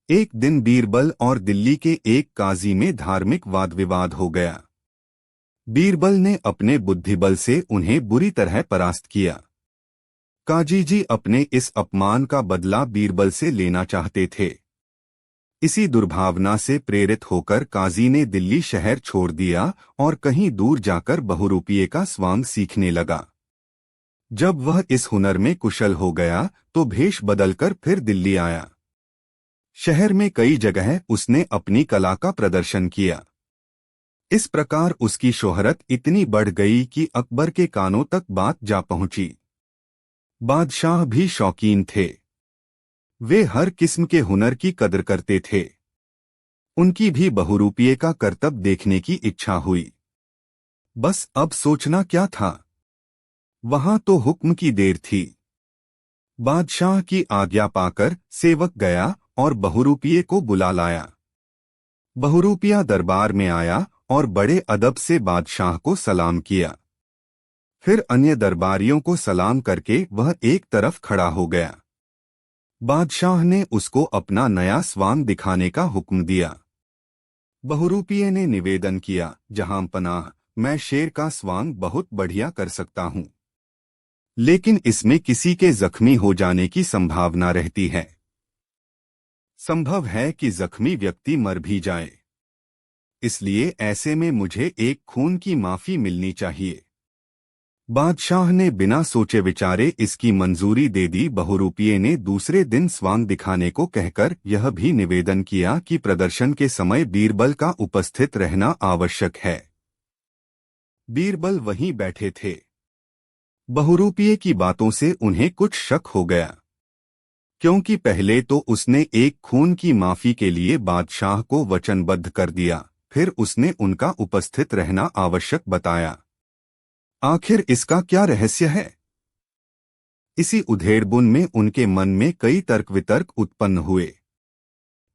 एक दिन बीरबल और दिल्ली के एक काजी में धार्मिक वाद विवाद हो गया। बीरबल ने अपने बुद्धिबल से उन्हें बुरी तरह परास्त किया। काजी जी अपने इस अपमान का बदला बीरबल से लेना चाहते थे। इसी दुर्भावना से प्रेरित होकर काजी ने दिल्ली शहर छोड़ दिया और कहीं दूर जाकर बहुरूपिये का स्वांग सीखने लगा। जब वह इस हुनर में कुशल हो गया तो भेष बदलकर फिर दिल्ली आया। शहर में कई जगह उसने अपनी कला का प्रदर्शन किया। इस प्रकार उसकी शोहरत इतनी बढ़ गई कि अकबर के कानों तक बात जा पहुंची। बादशाह भी शौकीन थे। वे हर किस्म के हुनर की कदर करते थे। उनकी भी बहुरूपिये का करतब देखने की इच्छा हुई। बस अब सोचना क्या था। वहां तो हुक्म की देर थी। बादशाह की आज्ञा पाकर सेवक गया और बहुरूपिये को बुला लाया। बहुरूपिया दरबार में आया और बड़े अदब से बादशाह को सलाम किया। फिर अन्य दरबारियों को सलाम करके वह एक तरफ खड़ा हो गया। बादशाह ने उसको अपना नया स्वांग दिखाने का हुक्म दिया। बहुरूपिये ने निवेदन किया, जहां पनाह, मैं शेर का स्वांग बहुत बढ़िया कर सकता हूं, लेकिन इसमें किसी के जख्मी हो जाने की संभावना रहती है। संभव है कि जख्मी व्यक्ति मर भी जाए। इसलिए ऐसे में मुझे एक खून की माफी मिलनी चाहिए। बादशाह ने बिना सोचे विचारे इसकी मंजूरी दे दी। बहुरूपिये ने दूसरे दिन स्वांग दिखाने को कहकर यह भी निवेदन किया कि प्रदर्शन के समय बीरबल का उपस्थित रहना आवश्यक है। बीरबल वहीं बैठे थे। बहुरूपिये की बातों से उन्हें कुछ शक हो गया, क्योंकि पहले तो उसने एक खून की माफी के लिए बादशाह को वचनबद्ध कर दिया, फिर उसने उनका उपस्थित रहना आवश्यक बताया। आखिर इसका क्या रहस्य है? इसी उधेड़बुन में उनके मन में कई तर्क वितर्क उत्पन्न हुए।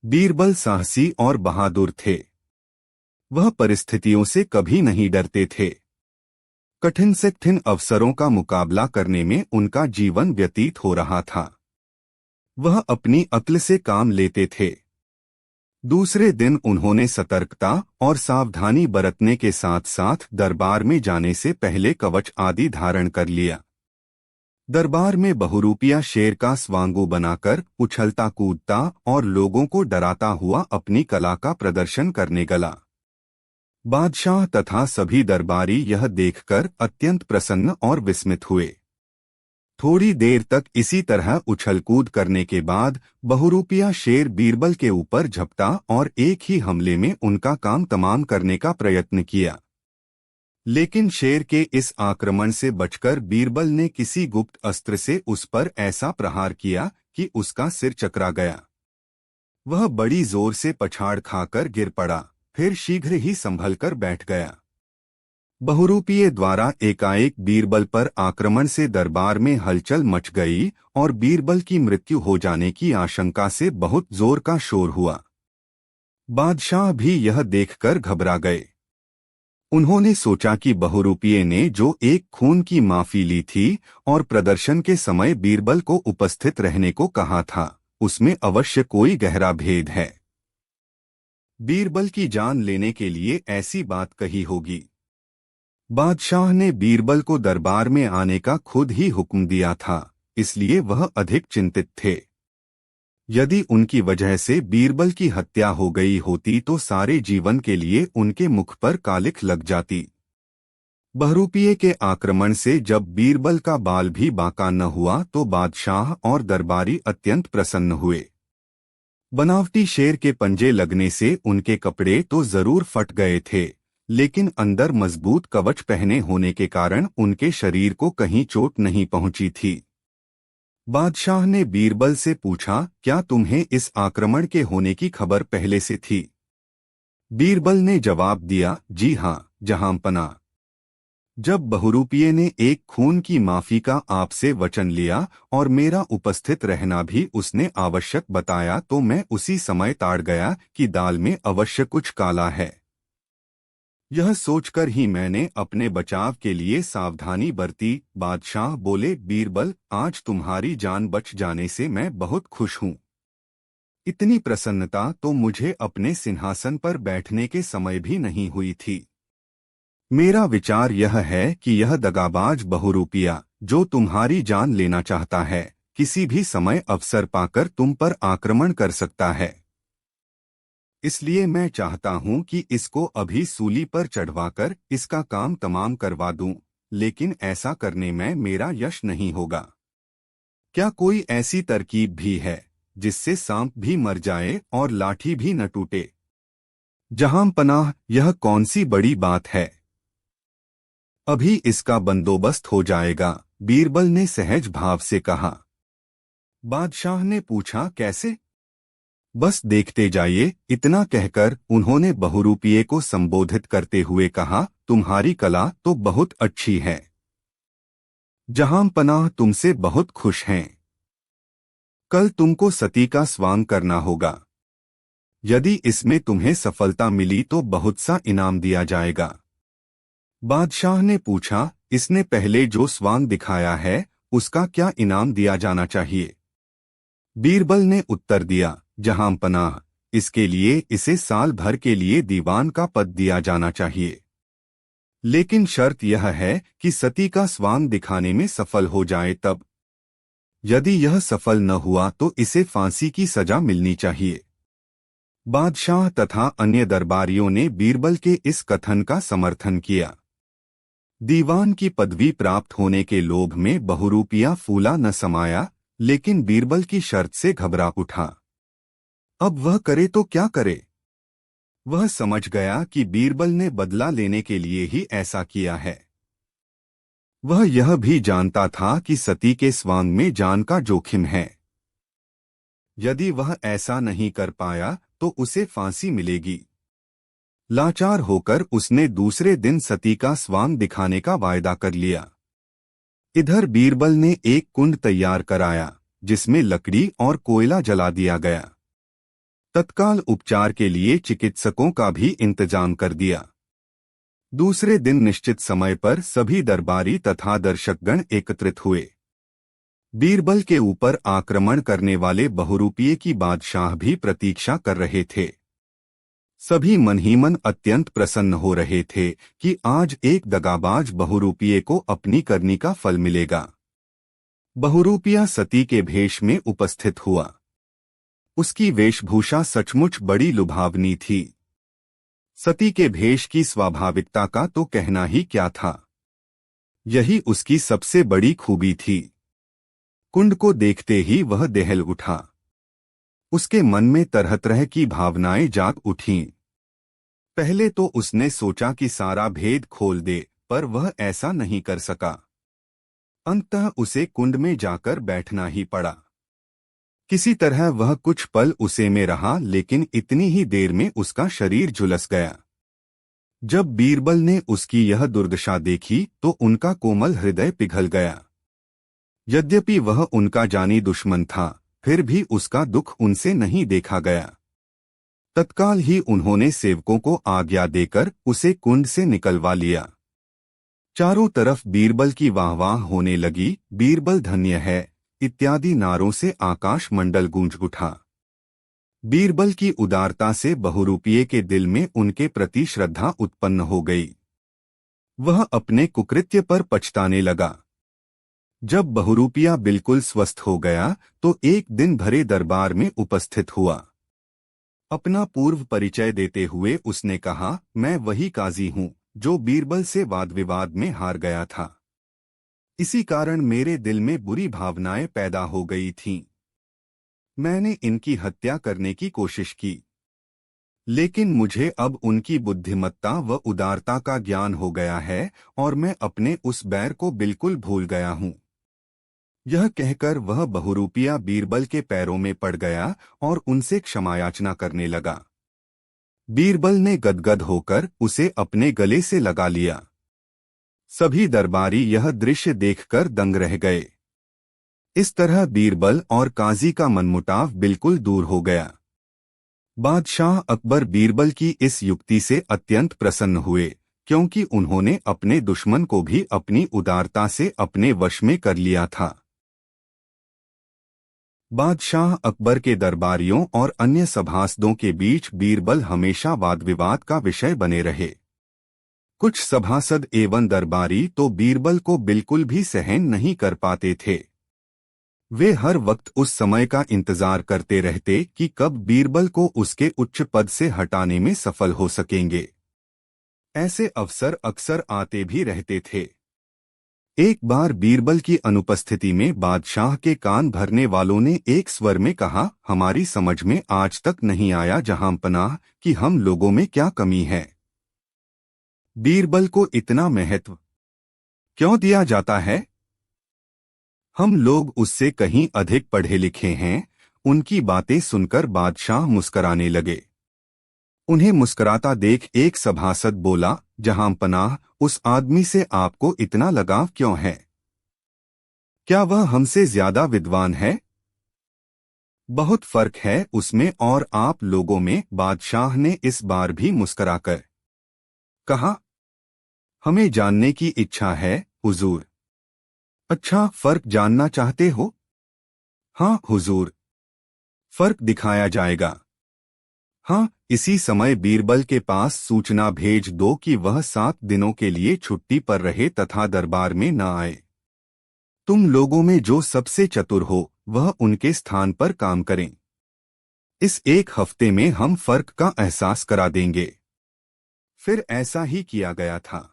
बीरबल साहसी और बहादुर थे। वह परिस्थितियों से कभी नहीं डरते थे। कठिन से कठिन अवसरों का मुकाबला करने में उनका जीवन व्यतीत हो रहा था। वह अपनी अक्ल से काम लेते थे। दूसरे दिन उन्होंने सतर्कता और सावधानी बरतने के साथ साथ दरबार में जाने से पहले कवच आदि धारण कर लिया। दरबार में बहुरूपिया शेर का स्वांगू बनाकर उछलता कूदता और लोगों को डराता हुआ अपनी कला का प्रदर्शन करने गला। बादशाह तथा सभी दरबारी यह देखकर अत्यंत प्रसन्न और विस्मित हुए। थोड़ी देर तक इसी तरह उछलकूद करने के बाद बहुरूपिया शेर बीरबल के ऊपर झपटा और एक ही हमले में उनका काम तमाम करने का प्रयत्न किया। लेकिन शेर के इस आक्रमण से बचकर बीरबल ने किसी गुप्त अस्त्र से उस पर ऐसा प्रहार किया कि उसका सिर चकरा गया। वह बड़ी जोर से पछाड़ खाकर गिर पड़ा, फिर शीघ्र ही संभलकर बैठ गया। बहुरूपिये द्वारा एकाएक बीरबल पर आक्रमण से दरबार में हलचल मच गई और बीरबल की मृत्यु हो जाने की आशंका से बहुत जोर का शोर हुआ। बादशाह भी यह देखकर घबरा गए। उन्होंने सोचा कि बहुरूपिये ने जो एक खून की माफी ली थी और प्रदर्शन के समय बीरबल को उपस्थित रहने को कहा था, उसमें अवश्य कोई गहरा भेद है। बीरबल की जान लेने के लिए ऐसी बात कही होगी। बादशाह ने बीरबल को दरबार में आने का खुद ही हुक्म दिया था, इसलिए वह अधिक चिंतित थे। यदि उनकी वजह से बीरबल की हत्या हो गई होती तो सारे जीवन के लिए उनके मुख पर कालिख लग जाती। बहुरूपिये के आक्रमण से जब बीरबल का बाल भी बांका न हुआ तो बादशाह और दरबारी अत्यंत प्रसन्न हुए। बनावटी शेर के पंजे लगने से उनके कपड़े तो जरूर फट गए थे, लेकिन अंदर मजबूत कवच पहने होने के कारण उनके शरीर को कहीं चोट नहीं पहुंची थी। बादशाह ने बीरबल से पूछा, क्या तुम्हें इस आक्रमण के होने की खबर पहले से थी? बीरबल ने जवाब दिया, जी हां, जहां पनाह। जब बहुरूपिये ने एक खून की माफी का आपसे वचन लिया और मेरा उपस्थित रहना भी उसने आवश्यक बताया तो मैं उसी समय ताड़ गया कि दाल में अवश्य कुछ काला है। यह सोचकर ही मैंने अपने बचाव के लिए सावधानी बरती। बादशाह बोले, बीरबल, आज तुम्हारी जान बच जाने से मैं बहुत खुश हूं। इतनी प्रसन्नता तो मुझे अपने सिंहासन पर बैठने के समय भी नहीं हुई थी। मेरा विचार यह है कि यह दगाबाज बहुरूपिया, जो तुम्हारी जान लेना चाहता है, किसी भी समय अवसर पाकर तुम पर आक्रमण कर सकता है। इसलिए मैं चाहता हूं कि इसको अभी सूली पर चढ़वाकर इसका काम तमाम करवा दूं, लेकिन ऐसा करने में मेरा यश नहीं होगा। क्या कोई ऐसी तरकीब भी है जिससे सांप भी मर जाए और लाठी भी न टूटे? जहां पनाह, यह कौन सी बड़ी बात है? अभी इसका बंदोबस्त हो जाएगा, बीरबल ने सहज भाव से कहा। बादशाह ने पूछा, कैसे? बस देखते जाइए, इतना कहकर उन्होंने बहुरूपिये को संबोधित करते हुए कहा, तुम्हारी कला तो बहुत अच्छी है। जहां पनाह तुमसे बहुत खुश हैं। कल तुमको सती का स्वांग करना होगा। यदि इसमें तुम्हें सफलता मिली तो बहुत सा इनाम दिया जाएगा। बादशाह ने पूछा, इसने पहले जो स्वांग दिखाया है उसका क्या इनाम दिया जाना चाहिए? बीरबल ने उत्तर दिया, जहां पनाह, इसके लिए इसे साल भर के लिए दीवान का पद दिया जाना चाहिए। लेकिन शर्त यह है कि सती का स्वांग दिखाने में सफल हो जाए तब। यदि यह सफल न हुआ तो इसे फांसी की सजा मिलनी चाहिए। बादशाह तथा अन्य दरबारियों ने बीरबल के इस कथन का समर्थन किया। दीवान की पदवी प्राप्त होने के लोभ में बहुरूपिया फूला न समाया, लेकिन बीरबल की शर्त से घबरा उठा। अब वह करे तो क्या करे? वह समझ गया कि बीरबल ने बदला लेने के लिए ही ऐसा किया है। वह यह भी जानता था कि सती के स्वांग में जान का जोखिम है। यदि वह ऐसा नहीं कर पाया तो उसे फांसी मिलेगी। लाचार होकर उसने दूसरे दिन सती का स्वांग दिखाने का वायदा कर लिया। इधर बीरबल ने एक कुंड तैयार कराया, जिसमें लकड़ी और कोयला जला दिया गया। तत्काल उपचार के लिए चिकित्सकों का भी इंतजाम कर दिया। दूसरे दिन निश्चित समय पर सभी दरबारी तथा दर्शकगण एकत्रित हुए। बीरबल के ऊपर आक्रमण करने वाले बहुरूपिये की बादशाह भी प्रतीक्षा कर रहे थे। सभी मन ही मन अत्यंत प्रसन्न हो रहे थे कि आज एक दगाबाज बहुरूपिये को अपनी करनी का फल मिलेगा। बहुरूपिया सती के भेष में उपस्थित हुआ। उसकी वेशभूषा सचमुच बड़ी लुभावनी थी। सती के भेष की स्वाभाविकता का तो कहना ही क्या था। यही उसकी सबसे बड़ी खूबी थी। कुंड को देखते ही वह दहल उठा। उसके मन में तरह तरह की भावनाएं जाग उठीं। पहले तो उसने सोचा कि सारा भेद खोल दे, पर वह ऐसा नहीं कर सका। अंततः उसे कुंड में जाकर बैठना ही पड़ा। किसी तरह वह कुछ पल उसे में रहा, लेकिन इतनी ही देर में उसका शरीर झुलस गया। जब बीरबल ने उसकी यह दुर्दशा देखी तो उनका कोमल हृदय पिघल गया। यद्यपि वह उनका जानी दुश्मन था, फिर भी उसका दुख उनसे नहीं देखा गया। तत्काल ही उन्होंने सेवकों को आज्ञा देकर उसे कुंड से निकलवा लिया। चारों तरफ बीरबल की वाहवाह होने लगी। बीरबल धन्य है इत्यादि नारों से आकाश मंडल गूंज उठा। बीरबल की उदारता से बहुरूपिये के दिल में उनके प्रति श्रद्धा उत्पन्न हो गई। वह अपने कुकृत्य पर पछताने लगा। जब बहुरूपिया बिल्कुल स्वस्थ हो गया तो एक दिन भरे दरबार में उपस्थित हुआ। अपना पूर्व परिचय देते हुए उसने कहा, मैं वही काजी हूँ जो बीरबल से वाद विवाद में हार गया था। इसी कारण मेरे दिल में बुरी भावनाएं पैदा हो गई थीं। मैंने इनकी हत्या करने की कोशिश की, लेकिन मुझे अब उनकी बुद्धिमत्ता व उदारता का ज्ञान हो गया है और मैं अपने उस बैर को बिल्कुल भूल गया हूँ। यह कहकर वह बहुरूपिया बीरबल के पैरों में पड़ गया और उनसे क्षमायाचना करने लगा। बीरबल ने गदगद होकर उसे अपने गले से लगा लिया। सभी दरबारी यह दृश्य देखकर दंग रह गए। इस तरह बीरबल और काजी का मनमुटाव बिल्कुल दूर हो गया। बादशाह अकबर बीरबल की इस युक्ति से अत्यंत प्रसन्न हुए, क्योंकि उन्होंने अपने दुश्मन को भी अपनी उदारता से अपने वश में कर लिया था। बादशाह अकबर के दरबारियों और अन्य सभासदों के बीच बीरबल हमेशा वाद विवाद का विषय बने रहे। कुछ सभासद एवं दरबारी तो बीरबल को बिल्कुल भी सहन नहीं कर पाते थे। वे हर वक्त उस समय का इंतजार करते रहते कि कब बीरबल को उसके उच्च पद से हटाने में सफल हो सकेंगे। ऐसे अवसर अक्सर आते भी रहते थे। एक बार बीरबल की अनुपस्थिति में बादशाह के कान भरने वालों ने एक स्वर में कहा, हमारी समझ में आज तक नहीं आया जहांपनाह कि हम लोगों में क्या कमी है। बीरबल को इतना महत्व क्यों दिया जाता है? हम लोग उससे कहीं अधिक पढ़े लिखे हैं। उनकी बातें सुनकर बादशाह मुस्कराने लगे। उन्हें मुस्कराता देख एक सभासद बोला, जहांपनाह, उस आदमी से आपको इतना लगाव क्यों है? क्या वह हमसे ज्यादा विद्वान है? बहुत फर्क है उसमें और आप लोगों में। बादशाह ने इस बार भी मुस्कराकर कहा, हमें जानने की इच्छा है हुजूर। अच्छा, फर्क जानना चाहते हो? हाँ हुजूर, फर्क दिखाया जाएगा। हाँ, इसी समय बीरबल के पास सूचना भेज दो कि वह 7 दिनों के लिए छुट्टी पर रहे तथा दरबार में न आए। तुम लोगों में जो सबसे चतुर हो वह उनके स्थान पर काम करें। इस 1 हफ्ते में हम फर्क का एहसास करा देंगे। फिर ऐसा ही किया गया था।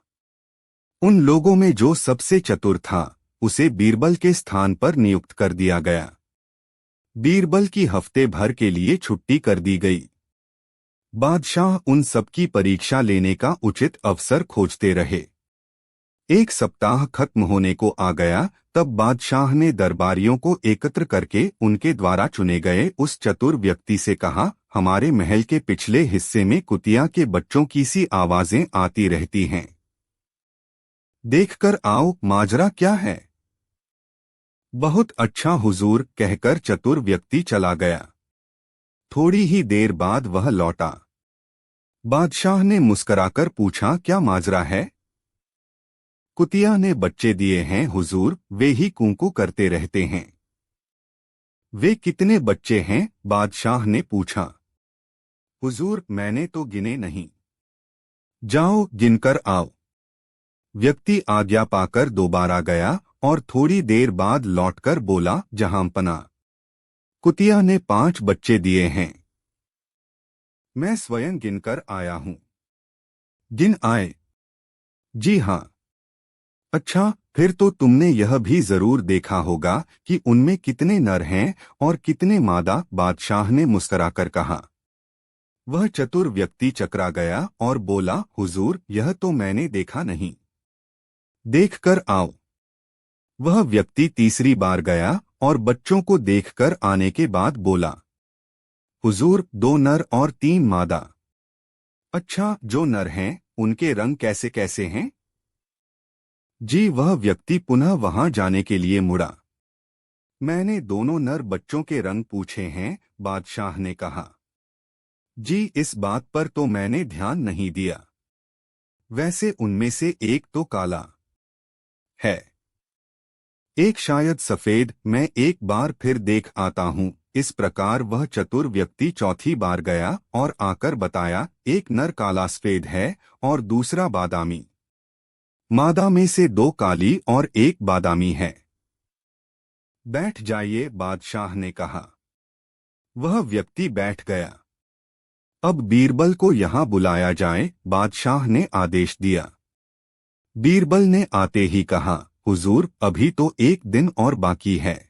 उन लोगों में जो सबसे चतुर था उसे बीरबल के स्थान पर नियुक्त कर दिया गया। बीरबल की हफ्ते भर के लिए छुट्टी कर दी गई। बादशाह उन सबकी परीक्षा लेने का उचित अवसर खोजते रहे। 1 सप्ताह खत्म होने को आ गया, तब बादशाह ने दरबारियों को एकत्र करके उनके द्वारा चुने गए उस चतुर व्यक्ति से कहा, हमारे महल के पिछले हिस्से में कुतिया के बच्चों की सी आवाजें आती रहती हैं। देखकर आओ, माजरा क्या है? बहुत अच्छा हुजूर, कहकर चतुर व्यक्ति चला गया। थोड़ी ही देर बाद वह लौटा। बादशाह ने मुस्कराकर पूछा, क्या माजरा है? कुतिया ने बच्चे दिए हैं हुजूर, वे ही कूकू करते रहते हैं। वे कितने बच्चे हैं? बादशाह ने पूछा। हुजूर, मैंने तो गिने नहीं। जाओ, गिनकर आओ। व्यक्ति आज्ञा पाकर दोबारा गया और थोड़ी देर बाद लौटकर बोला, जहांपना, कुतिया ने 5 बच्चे दिए हैं। मैं स्वयं गिनकर आया हूं। गिन आए? जी हां। अच्छा, फिर तो तुमने यह भी जरूर देखा होगा कि उनमें कितने नर हैं और कितने मादा? बादशाह ने मुस्कराकर कहा। वह चतुर व्यक्ति चकरा गया और बोला, हुजूर, यह तो मैंने देखा नहीं। देखकर आओ। वह व्यक्ति तीसरी बार गया और बच्चों को देखकर आने के बाद बोला, हुजूर, 2 नर और 3 मादा। अच्छा, जो नर हैं उनके रंग कैसे कैसे हैं? जी, वह व्यक्ति पुनः वहां जाने के लिए मुड़ा। मैंने दोनों नर बच्चों के रंग पूछे हैं, बादशाह ने कहा। जी, इस बात पर तो मैंने ध्यान नहीं दिया। वैसे उनमें से एक तो काला है, एक शायद सफेद। मैं एक बार फिर देख आता हूं। इस प्रकार वह चतुर व्यक्ति चौथी बार गया और आकर बताया, एक नर काला सफेद है और दूसरा बादामी। मादा में से 2 काली और 1 बादामी है। बैठ जाइए, बादशाह ने कहा। वह व्यक्ति बैठ गया। अब बीरबल को यहां बुलाया जाए, बादशाह ने आदेश दिया। बीरबल ने आते ही कहा, हुजूर, अभी तो 1 दिन और बाकी है।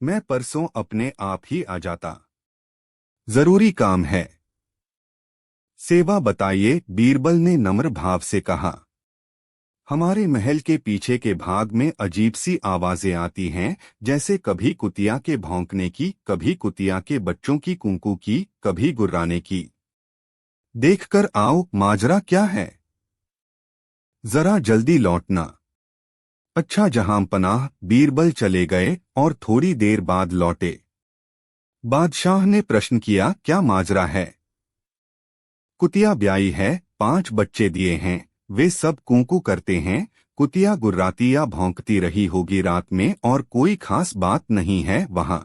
मैं परसों अपने आप ही आ जाता। जरूरी काम है। सेवा बताइए, बीरबल ने नम्र भाव से कहा। हमारे महल के पीछे के भाग में अजीब सी आवाजें आती हैं, जैसे कभी कुतिया के भौंकने की, कभी कुतिया के बच्चों की कूकू की, कभी गुर्राने की। देखकर आओ, माजरा क्या है? जरा जल्दी लौटना। अच्छा जहांपनाह। बीरबल चले गए और थोड़ी देर बाद लौटे। बादशाह ने प्रश्न किया, क्या माजरा है? कुतिया ब्याई है, 5 बच्चे दिए हैं, वे सब कूकू करते हैं, कुतिया गुर्राती या भौंकती रही होगी रात में और कोई खास बात नहीं है वहां।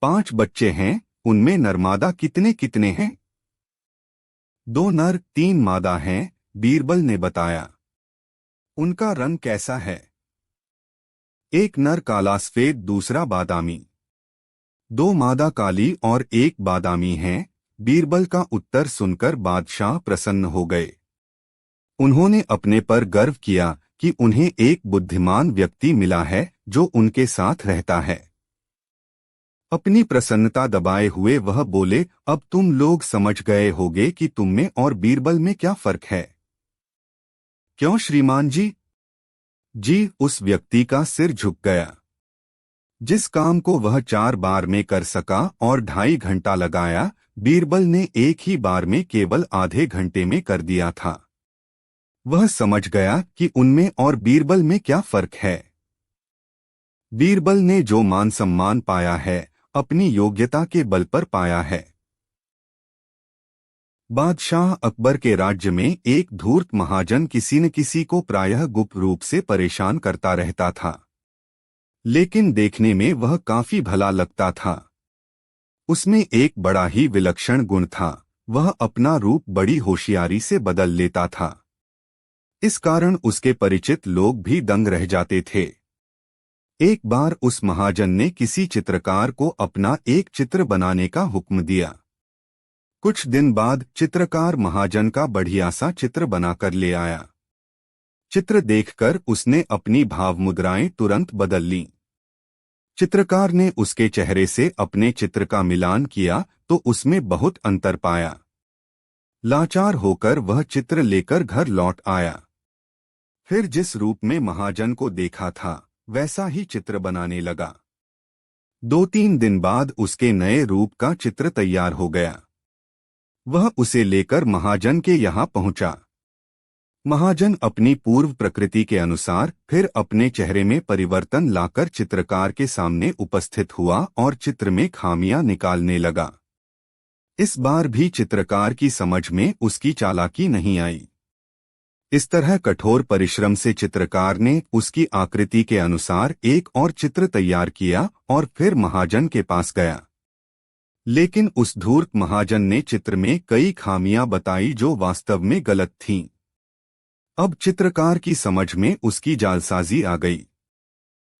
5 बच्चे हैं, उनमें नरमादा कितने कितने हैं? 2 नर 3 मादा हैं, बीरबल ने बताया। उनका रंग कैसा है? एक नर काला सफेद, दूसरा बादामी। 2 मादा काली और एक बादामी हैं। बीरबल का उत्तर सुनकर बादशाह प्रसन्न हो गए। उन्होंने अपने पर गर्व किया कि उन्हें एक बुद्धिमान व्यक्ति मिला है जो उनके साथ रहता है। अपनी प्रसन्नता दबाए हुए वह बोले, अब तुम लोग समझ गए होगे कि तुम में और बीरबल में क्या फर्क है। क्यों श्रीमान जी? जी, उस व्यक्ति का सिर झुक गया। जिस काम को वह 4 बार में कर सका और 2.5 घंटा लगाया, बीरबल ने एक ही बार में केवल आधे घंटे में कर दिया था। वह समझ गया कि उनमें और बीरबल में क्या फर्क है। बीरबल ने जो मान सम्मान पाया है, अपनी योग्यता के बल पर पाया है। बादशाह अकबर के राज्य में एक धूर्त महाजन किसी न किसी को प्रायः गुप्त रूप से परेशान करता रहता था, लेकिन देखने में वह काफी भला लगता था। उसमें एक बड़ा ही विलक्षण गुण था, वह अपना रूप बड़ी होशियारी से बदल लेता था। इस कारण उसके परिचित लोग भी दंग रह जाते थे। एक बार उस महाजन ने किसी चित्रकार को अपना एक चित्र बनाने का हुक्म दिया। कुछ दिन बाद चित्रकार महाजन का बढ़िया सा चित्र बनाकर ले आया। चित्र देखकर उसने अपनी भावमुद्राएं तुरंत बदल लीं। चित्रकार ने उसके चेहरे से अपने चित्र का मिलान किया तो उसमें बहुत अंतर पाया। लाचार होकर वह चित्र लेकर घर लौट आया। फिर जिस रूप में महाजन को देखा था वैसा ही चित्र बनाने लगा। 2-3 दिन बाद उसके नए रूप का चित्र तैयार हो गया। वह उसे लेकर महाजन के यहाँ पहुंचा। महाजन अपनी पूर्व प्रकृति के अनुसार फिर अपने चेहरे में परिवर्तन लाकर चित्रकार के सामने उपस्थित हुआ और चित्र में खामियां निकालने लगा। इस बार भी चित्रकार की समझ में उसकी चालाकी नहीं आई। इस तरह कठोर परिश्रम से चित्रकार ने उसकी आकृति के अनुसार एक और चित्र तैयार किया और फिर महाजन के पास गया। लेकिन उस धूर्त महाजन ने चित्र में कई खामियां बताई जो वास्तव में गलत थीं। अब चित्रकार की समझ में उसकी जालसाजी आ गई।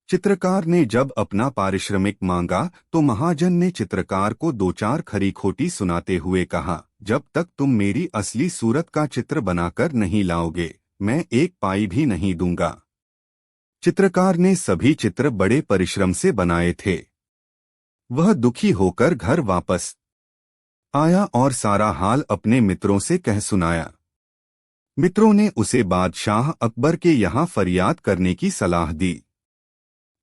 चित्रकार ने जब अपना पारिश्रमिक मांगा तो महाजन ने चित्रकार को 2-4 खरी खोटी सुनाते हुए कहा, जब तक तुम मेरी असली सूरत का चित्र बनाकर नहीं लाओगे, मैं 1 पाई भी नहीं दूंगा। चित्रकार ने सभी चित्र बड़े परिश्रम से बनाए थे। वह दुखी होकर घर वापस आया और सारा हाल अपने मित्रों से कह सुनाया। मित्रों ने उसे बादशाह अकबर के यहाँ फरियाद करने की सलाह दी।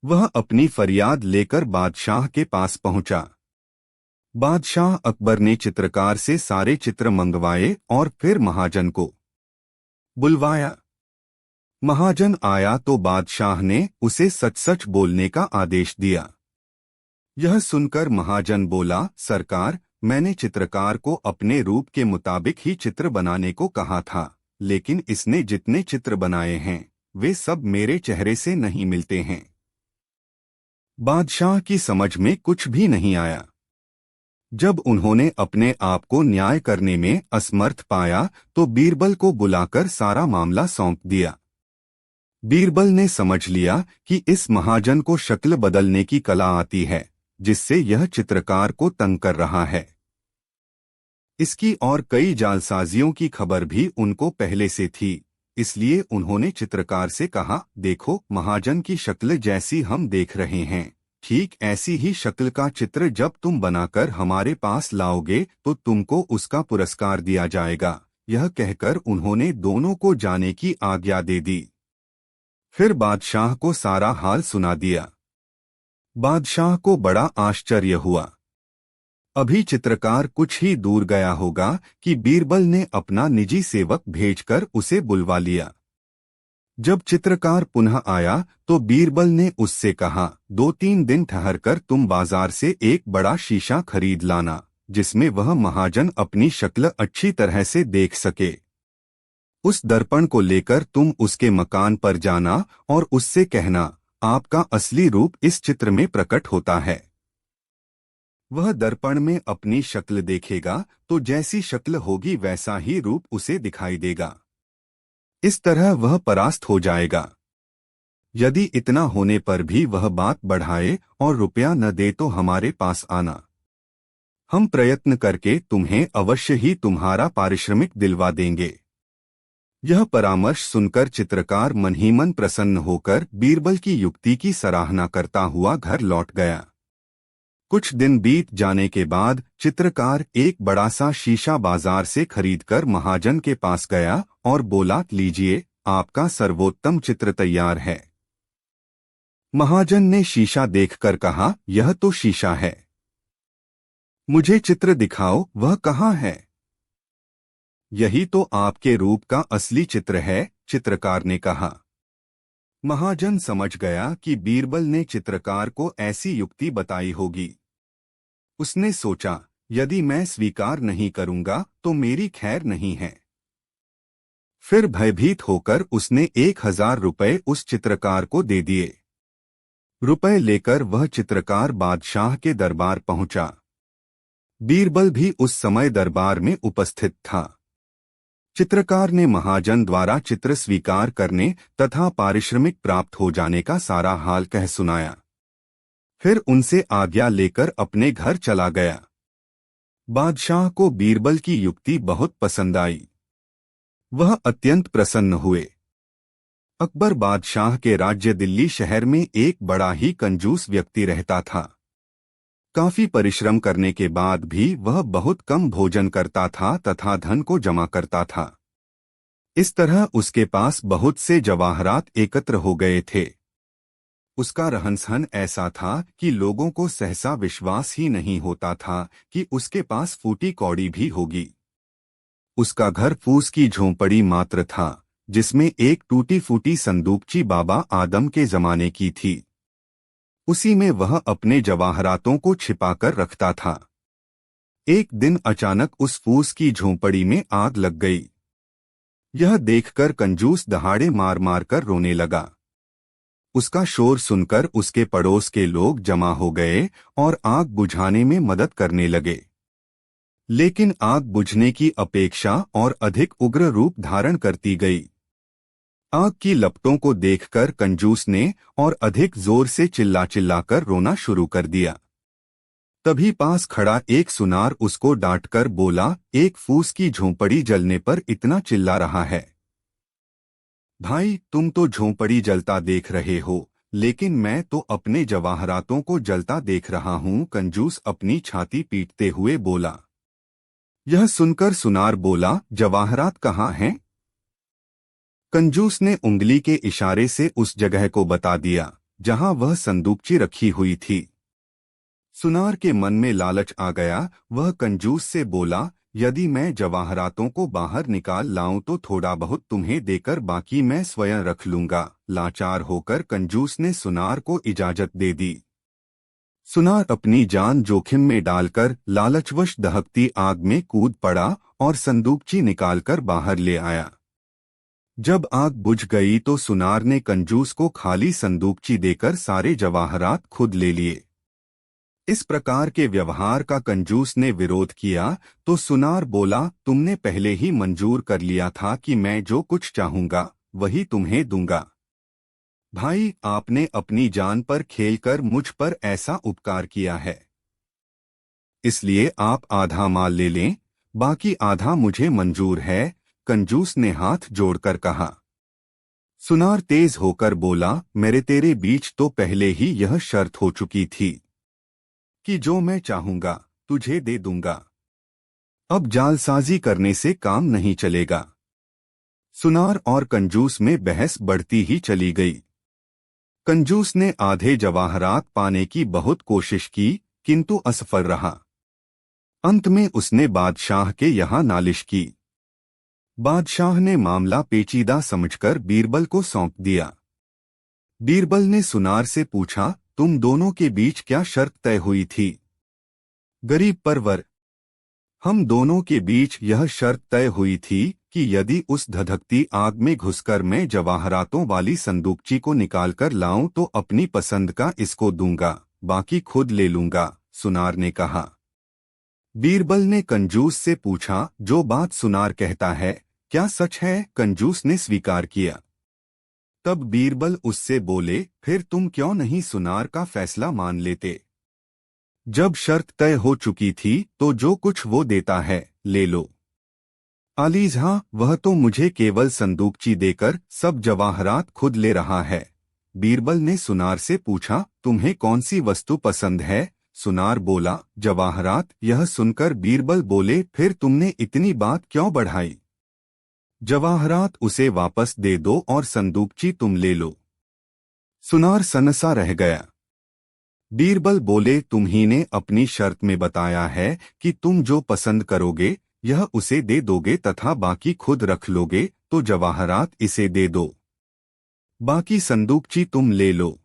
वह अपनी फरियाद लेकर बादशाह के पास पहुंचा। बादशाह अकबर ने चित्रकार से सारे चित्र मंगवाए और फिर महाजन को बुलवाया। महाजन आया तो बादशाह ने उसे सच-सच बोलने का आदेश दिया। यह सुनकर महाजन बोला, सरकार, मैंने चित्रकार को अपने रूप के मुताबिक ही चित्र बनाने को कहा था, लेकिन इसने जितने चित्र बनाए हैं वे सब मेरे चेहरे से नहीं मिलते हैं। बादशाह की समझ में कुछ भी नहीं आया। जब उन्होंने अपने आप को न्याय करने में असमर्थ पाया तो बीरबल को बुलाकर सारा मामला सौंप दिया। बीरबल ने समझ लिया कि इस महाजन को शक्ल बदलने की कला आती है, जिससे यह चित्रकार को तंग कर रहा है। इसकी और कई जालसाजियों की खबर भी उनको पहले से थी, इसलिए उन्होंने चित्रकार से कहा, देखो, महाजन की शक्ल जैसी हम देख रहे हैं, ठीक ऐसी ही शक्ल का चित्र जब तुम बनाकर हमारे पास लाओगे तो तुमको उसका पुरस्कार दिया जाएगा। यह कहकर उन्होंने दोनों को जाने की आज्ञा दे दी। फिर बादशाह को सारा हाल सुना दिया। बादशाह को बड़ा आश्चर्य हुआ। अभी चित्रकार कुछ ही दूर गया होगा कि बीरबल ने अपना निजी सेवक भेजकर उसे बुलवा लिया। जब चित्रकार पुनः आया तो बीरबल ने उससे कहा, 2-3 दिन ठहरकर तुम बाजार से एक बड़ा शीशा खरीद लाना, जिसमें वह महाजन अपनी शक्ल अच्छी तरह से देख सके। उस दर्पण को लेकर तुम उसके मकान पर जाना और उससे कहना, आपका असली रूप इस चित्र में प्रकट होता है। वह दर्पण में अपनी शक्ल देखेगा तो जैसी शक्ल होगी वैसा ही रूप उसे दिखाई देगा। इस तरह वह परास्त हो जाएगा। यदि इतना होने पर भी वह बात बढ़ाए और रुपया न दे तो हमारे पास आना। हम प्रयत्न करके तुम्हें अवश्य ही तुम्हारा पारिश्रमिक दिलवा देंगे। यह परामर्श सुनकर चित्रकार मन ही मन प्रसन्न होकर बीरबल की युक्ति की सराहना करता हुआ घर लौट गया। कुछ दिन बीत जाने के बाद चित्रकार एक बड़ा सा शीशा बाजार से खरीदकर महाजन के पास गया और बोला, लीजिए, आपका सर्वोत्तम चित्र तैयार है। महाजन ने शीशा देखकर कहा, यह तो शीशा है, मुझे चित्र दिखाओ, वह कहाँ है? यही तो आपके रूप का असली चित्र है, चित्रकार ने कहा। महाजन समझ गया कि बीरबल ने चित्रकार को ऐसी युक्ति बताई होगी। उसने सोचा, यदि मैं स्वीकार नहीं करूंगा तो मेरी खैर नहीं है। फिर भयभीत होकर उसने 1000 रुपये उस चित्रकार को दे दिए। रुपए लेकर वह चित्रकार बादशाह के दरबार पहुंचा। बीरबल भी उस समय दरबार में उपस्थित था। चित्रकार ने महाजन द्वारा चित्र स्वीकार करने तथा पारिश्रमिक प्राप्त हो जाने का सारा हाल कह सुनाया। फिर उनसे आज्ञा लेकर अपने घर चला गया। बादशाह को बीरबल की युक्ति बहुत पसंद आई। वह अत्यंत प्रसन्न हुए। अकबर बादशाह के राज्य दिल्ली शहर में एक बड़ा ही कंजूस व्यक्ति रहता था। काफी परिश्रम करने के बाद भी वह बहुत कम भोजन करता था तथा धन को जमा करता था। इस तरह उसके पास बहुत से जवाहरात एकत्र हो गए थे। उसका रहन-सहन ऐसा था कि लोगों को सहसा विश्वास ही नहीं होता था कि उसके पास फूटी कौड़ी भी होगी। उसका घर फूस की झोंपड़ी मात्र था, जिसमें एक टूटी फूटी संदूकची बाबा आदम के जमाने की थी। उसी में वह अपने जवाहरातों को छिपाकर रखता था। एक दिन अचानक उस फूस की झोंपड़ी में आग लग गई। यह देखकर कंजूस दहाड़े मार मार कर रोने लगा। उसका शोर सुनकर उसके पड़ोस के लोग जमा हो गए और आग बुझाने में मदद करने लगे। लेकिन आग बुझने की अपेक्षा और अधिक उग्र रूप धारण करती गई। आग की लपटों को देखकर कंजूस ने और अधिक जोर से चिल्ला चिल्लाकर रोना शुरू कर दिया। तभी पास खड़ा एक सुनार उसको डांटकर बोला, एक फूस की झोंपड़ी जलने पर इतना चिल्ला रहा है। भाई, तुम तो झोंपड़ी जलता देख रहे हो, लेकिन मैं तो अपने जवाहरातों को जलता देख रहा हूं। कंजूस अपनी छाती पीटते हुए बोला। यह सुनकर सुनार बोला, जवाहरात कहाँ हैं? कंजूस ने उंगली के इशारे से उस जगह को बता दिया जहां वह संदूकची रखी हुई थी। सुनार के मन में लालच आ गया। वह कंजूस से बोला, यदि मैं जवाहरातों को बाहर निकाल लाऊं तो थोड़ा बहुत तुम्हें देकर बाकी मैं स्वयं रख लूंगा। लाचार होकर कंजूस ने सुनार को इजाजत दे दी। सुनार अपनी जान जोखिम में डालकर लालचवश दहकती आग में कूद पड़ा और संदूकची निकालकर बाहर ले आया। जब आग बुझ गई तो सुनार ने कंजूस को खाली संदूकची देकर सारे जवाहरात खुद ले लिए। इस प्रकार के व्यवहार का कंजूस ने विरोध किया तो सुनार बोला, तुमने पहले ही मंजूर कर लिया था कि मैं जो कुछ चाहूंगा वही तुम्हें दूंगा। भाई, आपने अपनी जान पर खेलकर मुझ पर ऐसा उपकार किया है, इसलिए आप आधा माल ले लें, बाकी आधा मुझे मंजूर है। कंजूस ने हाथ जोड़कर कहा। सुनार तेज होकर बोला, मेरे तेरे बीच तो पहले ही यह शर्त हो चुकी थी कि जो मैं चाहूंगा तुझे दे दूंगा। अब जालसाजी करने से काम नहीं चलेगा। सुनार और कंजूस में बहस बढ़ती ही चली गई। कंजूस ने आधे जवाहरात पाने की बहुत कोशिश की, किंतु असफल रहा। अंत में उसने बादशाह के यहाँ नालिश की। बादशाह ने मामला पेचीदा समझकर बीरबल को सौंप दिया। बीरबल ने सुनार से पूछा, तुम दोनों के बीच क्या शर्त तय हुई थी? गरीब परवर, हम दोनों के बीच यह शर्त तय हुई थी कि यदि उस धधकती आग में घुसकर मैं जवाहरातों वाली संदूकची को निकालकर लाऊं तो अपनी पसंद का इसको दूंगा, बाकी खुद ले लूंगा, सुनार ने कहा। बीरबल ने कंजूस से पूछा, जो बात सुनार कहता है क्या सच है? कंजूस ने स्वीकार किया। तब बीरबल उससे बोले, फिर तुम क्यों नहीं सुनार का फैसला मान लेते? जब शर्त तय हो चुकी थी तो जो कुछ वो देता है ले लो। आलीज हाँ, वह तो मुझे केवल संदूकची देकर सब जवाहरात खुद ले रहा है। बीरबल ने सुनार से पूछा, तुम्हें कौन सी वस्तु पसंद है? सुनार बोला, जवाहरात। यह सुनकर बीरबल बोले, फिर तुमने इतनी बात क्यों बढ़ाई? जवाहरात उसे वापस दे दो और संदूकची तुम ले लो। सुनार सनसा रह गया। बीरबल बोले, तुम्ही ने अपनी शर्त में बताया है कि तुम जो पसंद करोगे यह उसे दे दोगे तथा बाकी खुद रख लोगे, तो जवाहरात इसे दे दो, बाकी संदूकची तुम ले लो।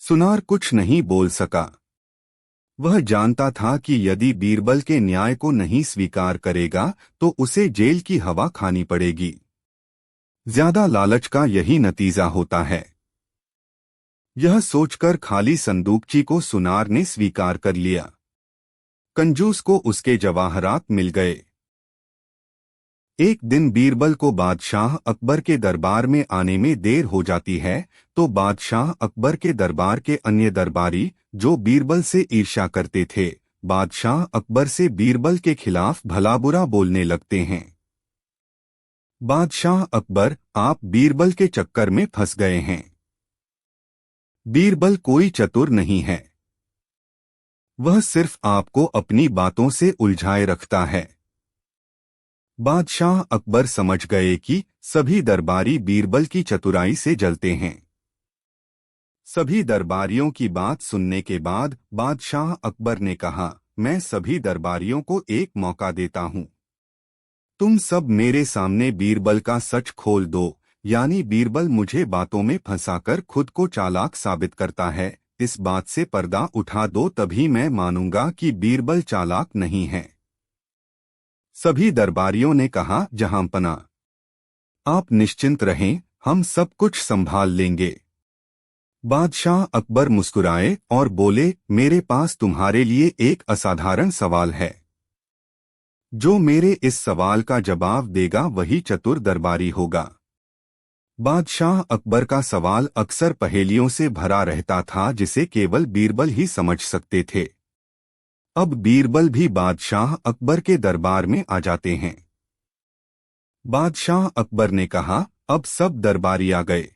सुनार कुछ नहीं बोल सका। वह जानता था कि यदि बीरबल के न्याय को नहीं स्वीकार करेगा तो उसे जेल की हवा खानी पड़ेगी। ज्यादा लालच का यही नतीजा होता है। यह सोचकर खाली संदूकची को सुनार ने स्वीकार कर लिया। कंजूस को उसके जवाहरात मिल गए। एक दिन बीरबल को बादशाह अकबर के दरबार में आने में देर हो जाती है तो बादशाह अकबर के दरबार के अन्य दरबारी जो बीरबल से ईर्ष्या करते थे, बादशाह अकबर से बीरबल के खिलाफ भला बुरा बोलने लगते हैं। बादशाह अकबर, आप बीरबल के चक्कर में फंस गए हैं। बीरबल कोई चतुर नहीं है, वह सिर्फ आपको अपनी बातों से उलझाए रखता है। बादशाह अकबर समझ गए कि सभी दरबारी बीरबल की चतुराई से जलते हैं। सभी दरबारियों की बात सुनने के बाद बादशाह अकबर ने कहा, मैं सभी दरबारियों को एक मौका देता हूं। तुम सब मेरे सामने बीरबल का सच खोल दो, यानी बीरबल मुझे बातों में फंसाकर खुद को चालाक साबित करता है। इस बात से पर्दा उठा दो, तभी मैं मानूंगा कि बीरबल चालाक नहीं है। सभी दरबारियों ने कहा, जहांपना, आप निश्चिंत रहें, हम सब कुछ संभाल लेंगे। बादशाह अकबर मुस्कुराए और बोले, मेरे पास तुम्हारे लिए एक असाधारण सवाल है। जो मेरे इस सवाल का जवाब देगा वही चतुर दरबारी होगा। बादशाह अकबर का सवाल अक्सर पहेलियों से भरा रहता था जिसे केवल बीरबल ही समझ सकते थे। अब बीरबल भी बादशाह अकबर के दरबार में आ जाते हैं। बादशाह अकबर ने कहा, अब सब दरबारी आ गए।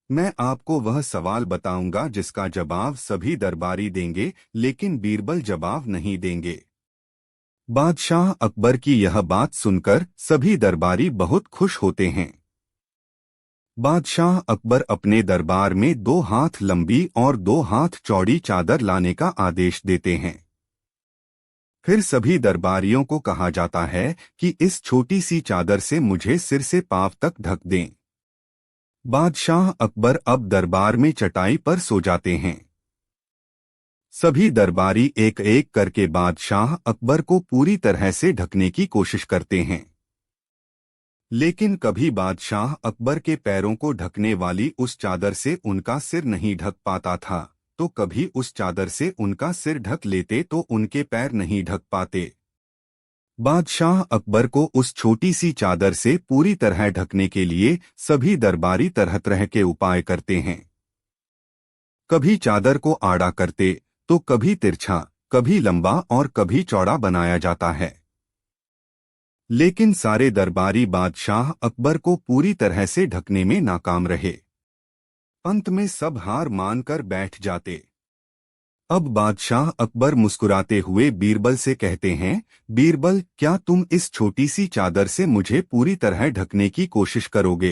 मैं आपको वह सवाल बताऊंगा जिसका जवाब सभी दरबारी देंगे, लेकिन बीरबल जवाब नहीं देंगे। बादशाह अकबर की यह बात सुनकर सभी दरबारी बहुत खुश होते हैं। बादशाह अकबर अपने दरबार में 2 हाथ लंबी और 2 हाथ चौड़ी चादर लाने का आदेश देते हैं। फिर सभी दरबारियों को कहा जाता है कि इस छोटी सी चादर से मुझे सिर से पांव तक ढक दें। बादशाह अकबर अब दरबार में चटाई पर सो जाते हैं। सभी दरबारी एक एक करके बादशाह अकबर को पूरी तरह से ढकने की कोशिश करते हैं, लेकिन कभी बादशाह अकबर के पैरों को ढकने वाली उस चादर से उनका सिर नहीं ढक पाता था, तो कभी उस चादर से उनका सिर ढक लेते तो उनके पैर नहीं ढक पाते। बादशाह अकबर को उस छोटी सी चादर से पूरी तरह ढकने के लिए सभी दरबारी तरह तरह के उपाय करते हैं। कभी चादर को आड़ा करते तो कभी तिरछा, कभी लंबा और कभी चौड़ा बनाया जाता है, लेकिन सारे दरबारी बादशाह अकबर को पूरी तरह से ढकने में नाकाम रहे। अंत में सब हार मानकर बैठ जाते। अब बादशाह अकबर मुस्कुराते हुए बीरबल से कहते हैं, बीरबल, क्या तुम इस छोटी सी चादर से मुझे पूरी तरह ढकने की कोशिश करोगे?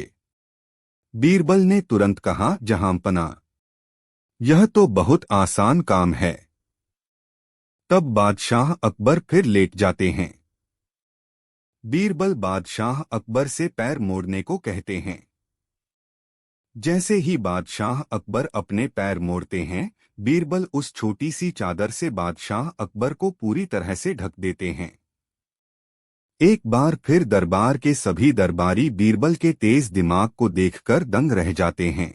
बीरबल ने तुरंत कहा, जहांपना, यह तो बहुत आसान काम है। तब बादशाह अकबर फिर लेट जाते हैं। बीरबल बादशाह अकबर से पैर मोड़ने को कहते हैं। जैसे ही बादशाह अकबर अपने पैर मोड़ते हैं, बीरबल उस छोटी सी चादर से बादशाह अकबर को पूरी तरह से ढक देते हैं। एक बार फिर दरबार के सभी दरबारी बीरबल के तेज दिमाग को देखकर दंग रह जाते हैं।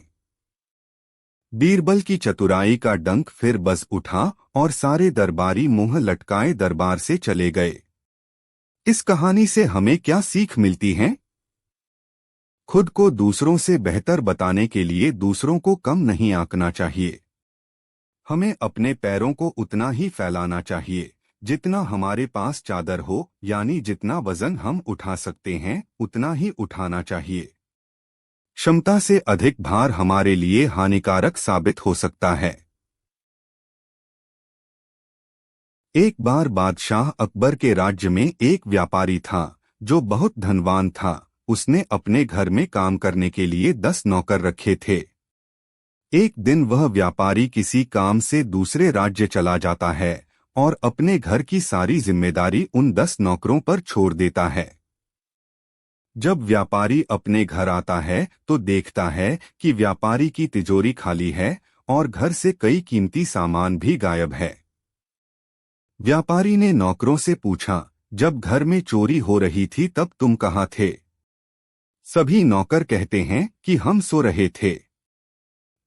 बीरबल की चतुराई का डंक फिर बज उठा और सारे दरबारी मुंह लटकाए दरबार से चले गए। इस कहानी से हमें क्या सीख मिलती है? खुद को दूसरों से बेहतर बताने के लिए दूसरों को कम नहीं आंकना चाहिए। हमें अपने पैरों को उतना ही फैलाना चाहिए जितना हमारे पास चादर हो, यानी जितना वजन हम उठा सकते हैं उतना ही उठाना चाहिए। क्षमता से अधिक भार हमारे लिए हानिकारक साबित हो सकता है। एक बार बादशाह अकबर के राज्य में एक व्यापारी था जो बहुत धनवान था। उसने अपने घर में काम करने के लिए 10 नौकर रखे थे। एक दिन वह व्यापारी किसी काम से दूसरे राज्य चला जाता है और अपने घर की सारी जिम्मेदारी उन 10 नौकरों पर छोड़ देता है। जब व्यापारी अपने घर आता है तो देखता है कि व्यापारी की तिजोरी खाली है और घर से कई कीमती सामान भी गायब है। व्यापारी ने नौकरों से पूछा, जब घर में चोरी हो रही थी तब तुम कहाँ थे? सभी नौकर कहते हैं कि हम सो रहे थे।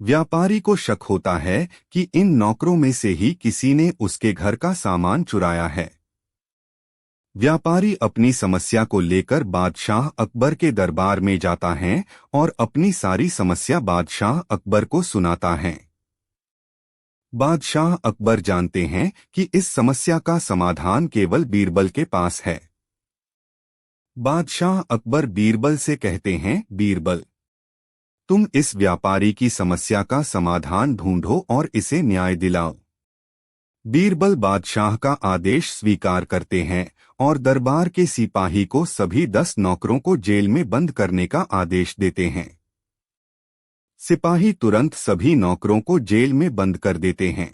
व्यापारी को शक होता है कि इन नौकरों में से ही किसी ने उसके घर का सामान चुराया है। व्यापारी अपनी समस्या को लेकर बादशाह अकबर के दरबार में जाता है और अपनी सारी समस्या बादशाह अकबर को सुनाता है। बादशाह अकबर जानते हैं कि इस समस्या का समाधान केवल बीरबल के पास है। बादशाह अकबर बीरबल से कहते हैं, बीरबल, तुम इस व्यापारी की समस्या का समाधान ढूंढो और इसे न्याय दिलाओ। बीरबल बादशाह का आदेश स्वीकार करते हैं और दरबार के सिपाही को सभी 10 नौकरों को जेल में बंद करने का आदेश देते हैं। सिपाही तुरंत सभी नौकरों को जेल में बंद कर देते हैं।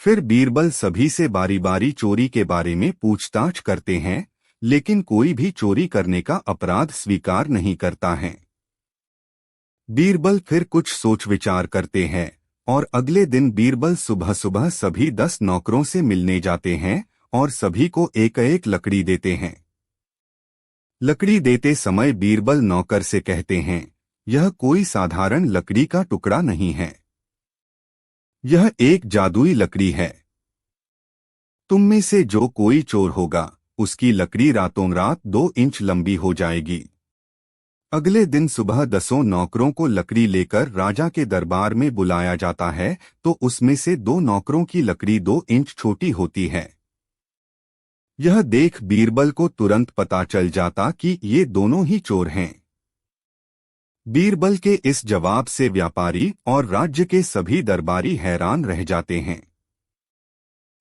फिर बीरबल सभी से बारी बारी चोरी के बारे में पूछताछ करते हैं, लेकिन कोई भी चोरी करने का अपराध स्वीकार नहीं करता है। बीरबल फिर कुछ सोच विचार करते हैं और अगले दिन बीरबल सुबह सुबह सभी 10 नौकरों से मिलने जाते हैं और सभी को एक एक लकड़ी देते हैं। लकड़ी देते समय बीरबल नौकर से कहते हैं, यह कोई साधारण लकड़ी का टुकड़ा नहीं है, यह एक जादुई लकड़ी है। तुम में से जो कोई चोर होगा उसकी लकड़ी रातों रात 2 इंच लंबी हो जाएगी। अगले दिन सुबह 10 नौकरों को लकड़ी लेकर राजा के दरबार में बुलाया जाता है तो उसमें से 2 नौकरों की लकड़ी 2 इंच छोटी होती है। यह देख बीरबल को तुरंत पता चल जाता कि ये दोनों ही चोर हैं। बीरबल के इस जवाब से व्यापारी और राज्य के सभी दरबारी हैरान रह जाते हैं।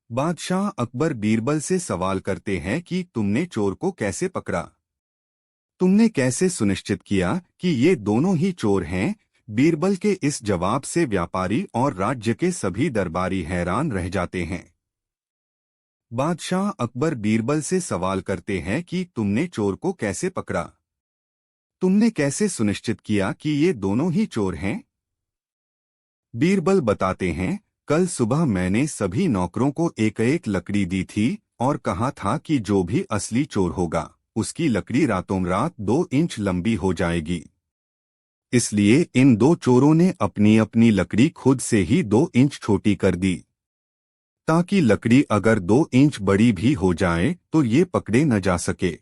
बादशाह अकबर बीरबल से सवाल करते हैं कि तुमने चोर को कैसे पकड़ा? तुमने कैसे सुनिश्चित किया कि ये दोनों ही चोर हैं? बीरबल के इस जवाब से व्यापारी और राज्य के सभी दरबारी हैरान रह जाते हैं। बादशाह अकबर बीरबल से सवाल करते हैं कि तुमने चोर को कैसे पकड़ा? तुमने कैसे सुनिश्चित किया कि ये दोनों ही चोर हैं? बीरबल बताते हैं, कल सुबह मैंने सभी नौकरों को एक एक लकड़ी दी थी और कहा था कि जो भी असली चोर होगा उसकी लकड़ी रातों रात 2 इंच लंबी हो जाएगी। इसलिए इन 2 चोरों ने अपनी अपनी लकड़ी खुद से ही 2 इंच छोटी कर दी, ताकि लकड़ी अगर 2 इंच बड़ी भी हो जाए तो ये पकड़े न जा सके।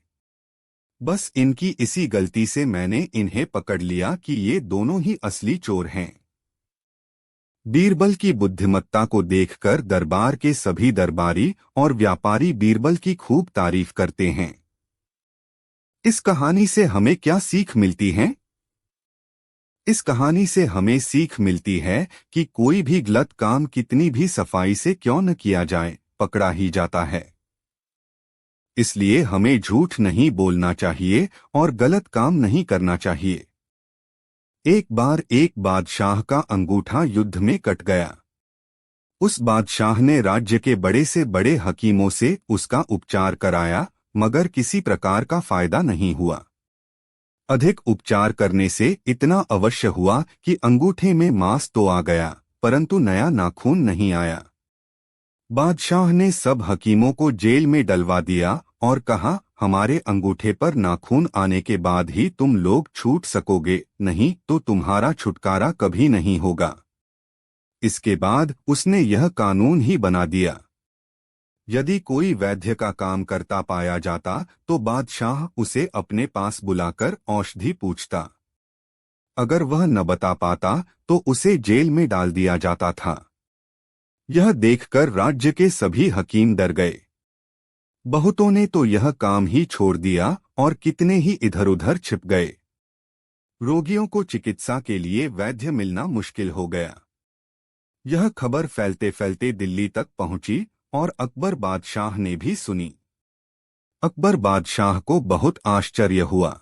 बस इनकी इसी गलती से मैंने इन्हें पकड़ लिया कि ये दोनों ही असली चोर हैं। बीरबल की बुद्धिमत्ता को देखकर दरबार के सभी दरबारी और व्यापारी बीरबल की खूब तारीफ करते हैं। इस कहानी से हमें क्या सीख मिलती है? इस कहानी से हमें सीख मिलती है कि कोई भी गलत काम कितनी भी सफाई से क्यों न किया जाए, पकड़ा ही जाता है। इसलिए हमें झूठ नहीं बोलना चाहिए और गलत काम नहीं करना चाहिए। एक बार एक बादशाह का अंगूठा युद्ध में कट गया। उस बादशाह ने राज्य के बड़े से बड़े हकीमों से उसका उपचार कराया, मगर किसी प्रकार का फायदा नहीं हुआ। अधिक उपचार करने से इतना अवश्य हुआ कि अंगूठे में मांस तो आ गया, परंतु नया नाखून नहीं आया। बादशाह ने सब हकीमों को जेल में डलवा दिया और कहा, हमारे अंगूठे पर नाखून आने के बाद ही तुम लोग छूट सकोगे, नहीं तो तुम्हारा छुटकारा कभी नहीं होगा। इसके बाद उसने यह कानून ही बना दिया। यदि कोई वैद्य का काम करता पाया जाता तो बादशाह उसे अपने पास बुलाकर औषधि पूछता। अगर वह न बता पाता तो उसे जेल में डाल दिया जाता था। यह देखकर राज्य के सभी हकीम डर गए। बहुतों ने तो यह काम ही छोड़ दिया और कितने ही इधर उधर छिप गए। रोगियों को चिकित्सा के लिए वैद्य मिलना मुश्किल हो गया। यह खबर फैलते फैलते दिल्ली तक पहुंची और अकबर बादशाह ने भी सुनी। अकबर बादशाह को बहुत आश्चर्य हुआ।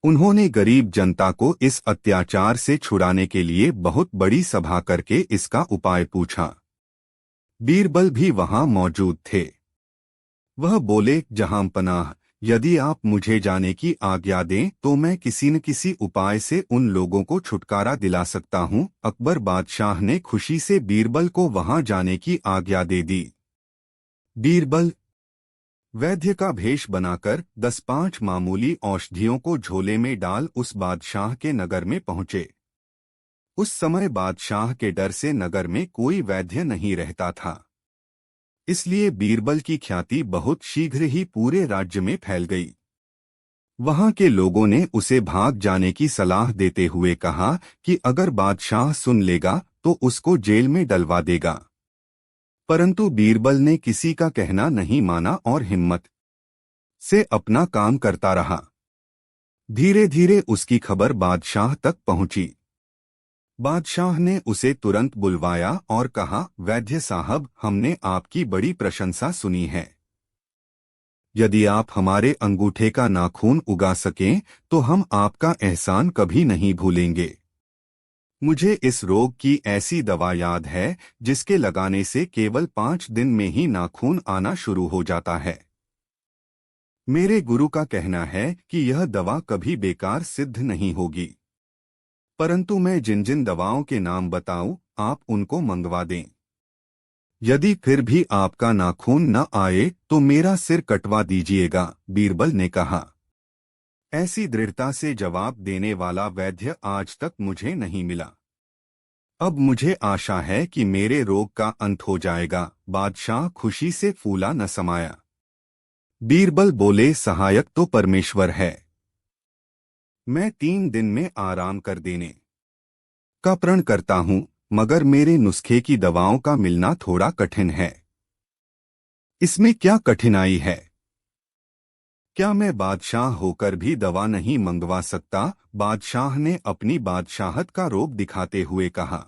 उन्होंने गरीब जनता को इस अत्याचार से छुड़ाने के लिए बहुत बड़ी सभा करके इसका उपाय पूछा। बीरबल भी वहां मौजूद थे। वह बोले, जहांपनाह, यदि आप मुझे जाने की आज्ञा दें तो मैं किसी न किसी उपाय से उन लोगों को छुटकारा दिला सकता हूं। अकबर बादशाह ने खुशी से बीरबल को वहां जाने की आज्ञा दे दी। बीरबल वैद्य का भेष बनाकर 10-5 मामूली औषधियों को झोले में डाल उस बादशाह के नगर में पहुंचे। उस समय बादशाह के डर से नगर में कोई वैद्य नहीं रहता था, इसलिए बीरबल की ख्याति बहुत शीघ्र ही पूरे राज्य में फैल गई। वहां के लोगों ने उसे भाग जाने की सलाह देते हुए कहा कि अगर बादशाह सुन लेगा तो उसको जेल में डलवा देगा। परंतु बीरबल ने किसी का कहना नहीं माना और हिम्मत से अपना काम करता रहा। धीरे धीरे उसकी खबर बादशाह तक पहुंची। बादशाह ने उसे तुरंत बुलवाया और कहा, वैद्य साहब, हमने आपकी बड़ी प्रशंसा सुनी है। यदि आप हमारे अंगूठे का नाखून उगा सकें तो हम आपका एहसान कभी नहीं भूलेंगे। मुझे इस रोग की ऐसी दवा याद है जिसके लगाने से केवल 5 दिन में ही नाखून आना शुरू हो जाता है। मेरे गुरु का कहना है कि यह दवा कभी बेकार सिद्ध नहीं होगी। परंतु मैं जिन जिन दवाओं के नाम बताऊं, आप उनको मंगवा दें। यदि फिर भी आपका नाखून न आए तो मेरा सिर कटवा दीजिएगा, बीरबल ने कहा। ऐसी दृढ़ता से जवाब देने वाला वैद्य आज तक मुझे नहीं मिला। अब मुझे आशा है कि मेरे रोग का अंत हो जाएगा। बादशाह खुशी से फूला न समाया। बीरबल बोले, सहायक तो परमेश्वर है। मैं 3 दिन में आराम कर देने का प्रण करता हूं, मगर मेरे नुस्खे की दवाओं का मिलना थोड़ा कठिन है। इसमें क्या कठिनाई है? क्या मैं बादशाह होकर भी दवा नहीं मंगवा सकता? बादशाह ने अपनी बादशाहत का रोब दिखाते हुए कहा।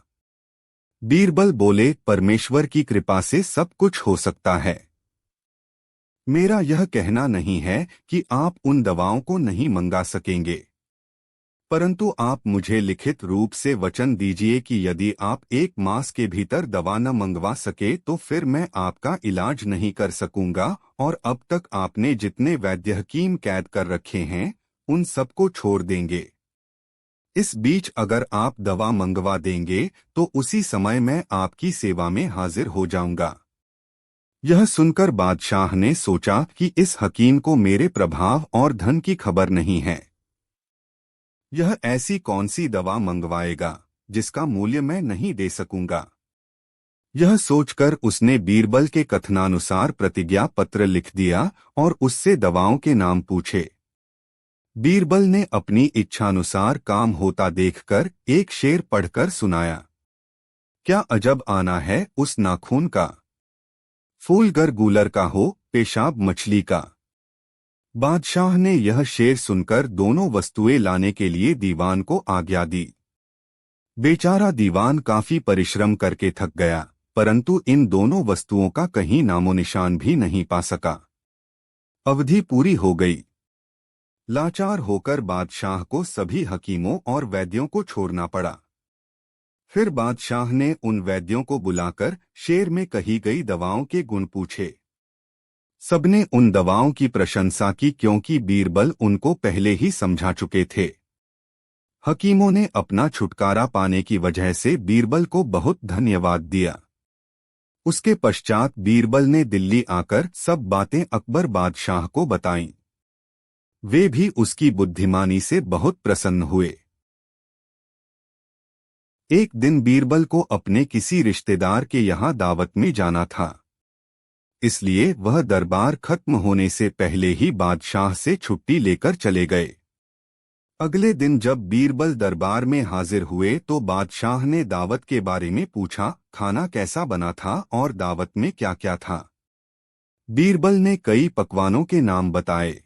बीरबल बोले, परमेश्वर की कृपा से सब कुछ हो सकता है। मेरा यह कहना नहीं है कि आप उन दवाओं को नहीं मंगा सकेंगे, परंतु आप मुझे लिखित रूप से वचन दीजिए कि यदि आप 1 मास के भीतर दवा न मंगवा सके तो फिर मैं आपका इलाज नहीं कर सकूंगा, और अब तक आपने जितने वैद्य हकीम कैद कर रखे हैं उन सबको छोड़ देंगे। इस बीच अगर आप दवा मंगवा देंगे तो उसी समय मैं आपकी सेवा में हाजिर हो जाऊंगा। यह सुनकर बादशाह ने सोचा कि इस हकीम को मेरे प्रभाव और धन की खबर नहीं है। यह ऐसी कौन सी दवा मंगवाएगा जिसका मूल्य मैं नहीं दे सकूंगा। यह सोचकर उसने बीरबल के कथनानुसार प्रतिज्ञा पत्र लिख दिया और उससे दवाओं के नाम पूछे। बीरबल ने अपनी इच्छानुसार काम होता देखकर एक शेर पढ़कर सुनाया। क्या अजब आना है उस नाखून का, फूल गर गूलर का हो, पेशाब मछली का। बादशाह ने यह शेर सुनकर दोनों वस्तुएं लाने के लिए दीवान को आज्ञा दी। बेचारा दीवान काफी परिश्रम करके थक गया, परंतु इन दोनों वस्तुओं का कहीं नामो निशान भी नहीं पा सका। अवधि पूरी हो गई। लाचार होकर बादशाह को सभी हकीमों और वैद्यों को छोड़ना पड़ा। फिर बादशाह ने उन वैद्यों को बुलाकर शेर में कही गई दवाओं के गुण पूछे। सबने उन दवाओं की प्रशंसा की क्योंकि बीरबल उनको पहले ही समझा चुके थे। हकीमों ने अपना छुटकारा पाने की वजह से बीरबल को बहुत धन्यवाद दिया। उसके पश्चात बीरबल ने दिल्ली आकर सब बातें अकबर बादशाह को बताईं। वे भी उसकी बुद्धिमानी से बहुत प्रसन्न हुए। एक दिन बीरबल को अपने किसी रिश्तेदार के यहाँ दावत में जाना था, इसलिए वह दरबार खत्म होने से पहले ही बादशाह से छुट्टी लेकर चले गए। अगले दिन जब बीरबल दरबार में हाजिर हुए तो बादशाह ने दावत के बारे में पूछा, खाना कैसा बना था और दावत में क्या क्या था। बीरबल ने कई पकवानों के नाम बताए।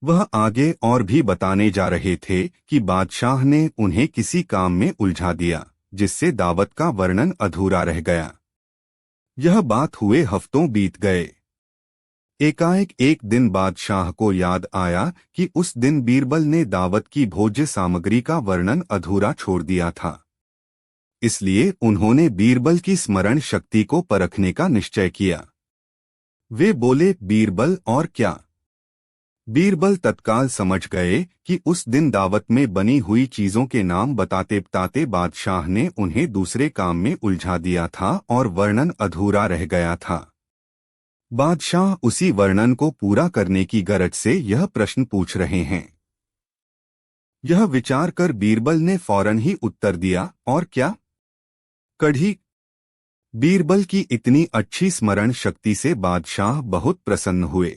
वह आगे और भी बताने जा रहे थे कि बादशाह ने उन्हें किसी काम में उलझा दिया, जिससे दावत का वर्णन अधूरा रह गया। यह बात हुए हफ्तों बीत गए। एकाएक एक दिन बादशाह को याद आया कि उस दिन बीरबल ने दावत की भोज्य सामग्री का वर्णन अधूरा छोड़ दिया था। इसलिए उन्होंने बीरबल की स्मरण शक्ति को परखने का निश्चय किया। वे बोले, बीरबल और क्या? बीरबल तत्काल समझ गए कि उस दिन दावत में बनी हुई चीजों के नाम बताते बताते बादशाह ने उन्हें दूसरे काम में उलझा दिया था और वर्णन अधूरा रह गया था। बादशाह उसी वर्णन को पूरा करने की गरज से यह प्रश्न पूछ रहे हैं। यह विचार कर बीरबल ने फौरन ही उत्तर दिया, और क्या? कढ़ी। बीरबल की इतनी अच्छी स्मरण शक्ति से बादशाह बहुत प्रसन्न हुए।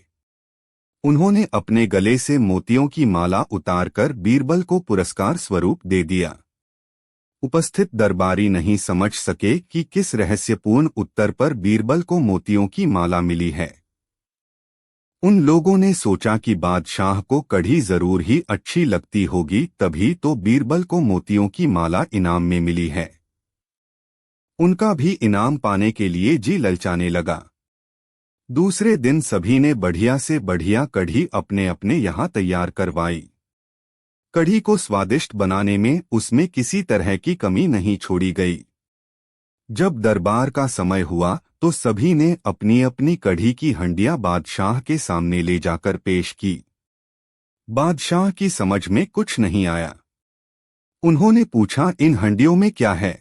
उन्होंने अपने गले से मोतियों की माला उतारकर बीरबल को पुरस्कार स्वरूप दे दिया। उपस्थित दरबारी नहीं समझ सके कि किस रहस्यपूर्ण उत्तर पर बीरबल को मोतियों की माला मिली है। उन लोगों ने सोचा कि बादशाह को कढ़ी जरूर ही अच्छी लगती होगी, तभी तो बीरबल को मोतियों की माला इनाम में मिली है। उनका भी इनाम पाने के लिए जी ललचाने लगा। दूसरे दिन सभी ने बढ़िया से बढ़िया कढ़ी अपने अपने यहाँ तैयार करवाई। कढ़ी को स्वादिष्ट बनाने में उसमें किसी तरह की कमी नहीं छोड़ी गई। जब दरबार का समय हुआ तो सभी ने अपनी अपनी कढ़ी की हंडियां बादशाह के सामने ले जाकर पेश की। बादशाह की समझ में कुछ नहीं आया। उन्होंने पूछा, इन हंडियों में क्या है?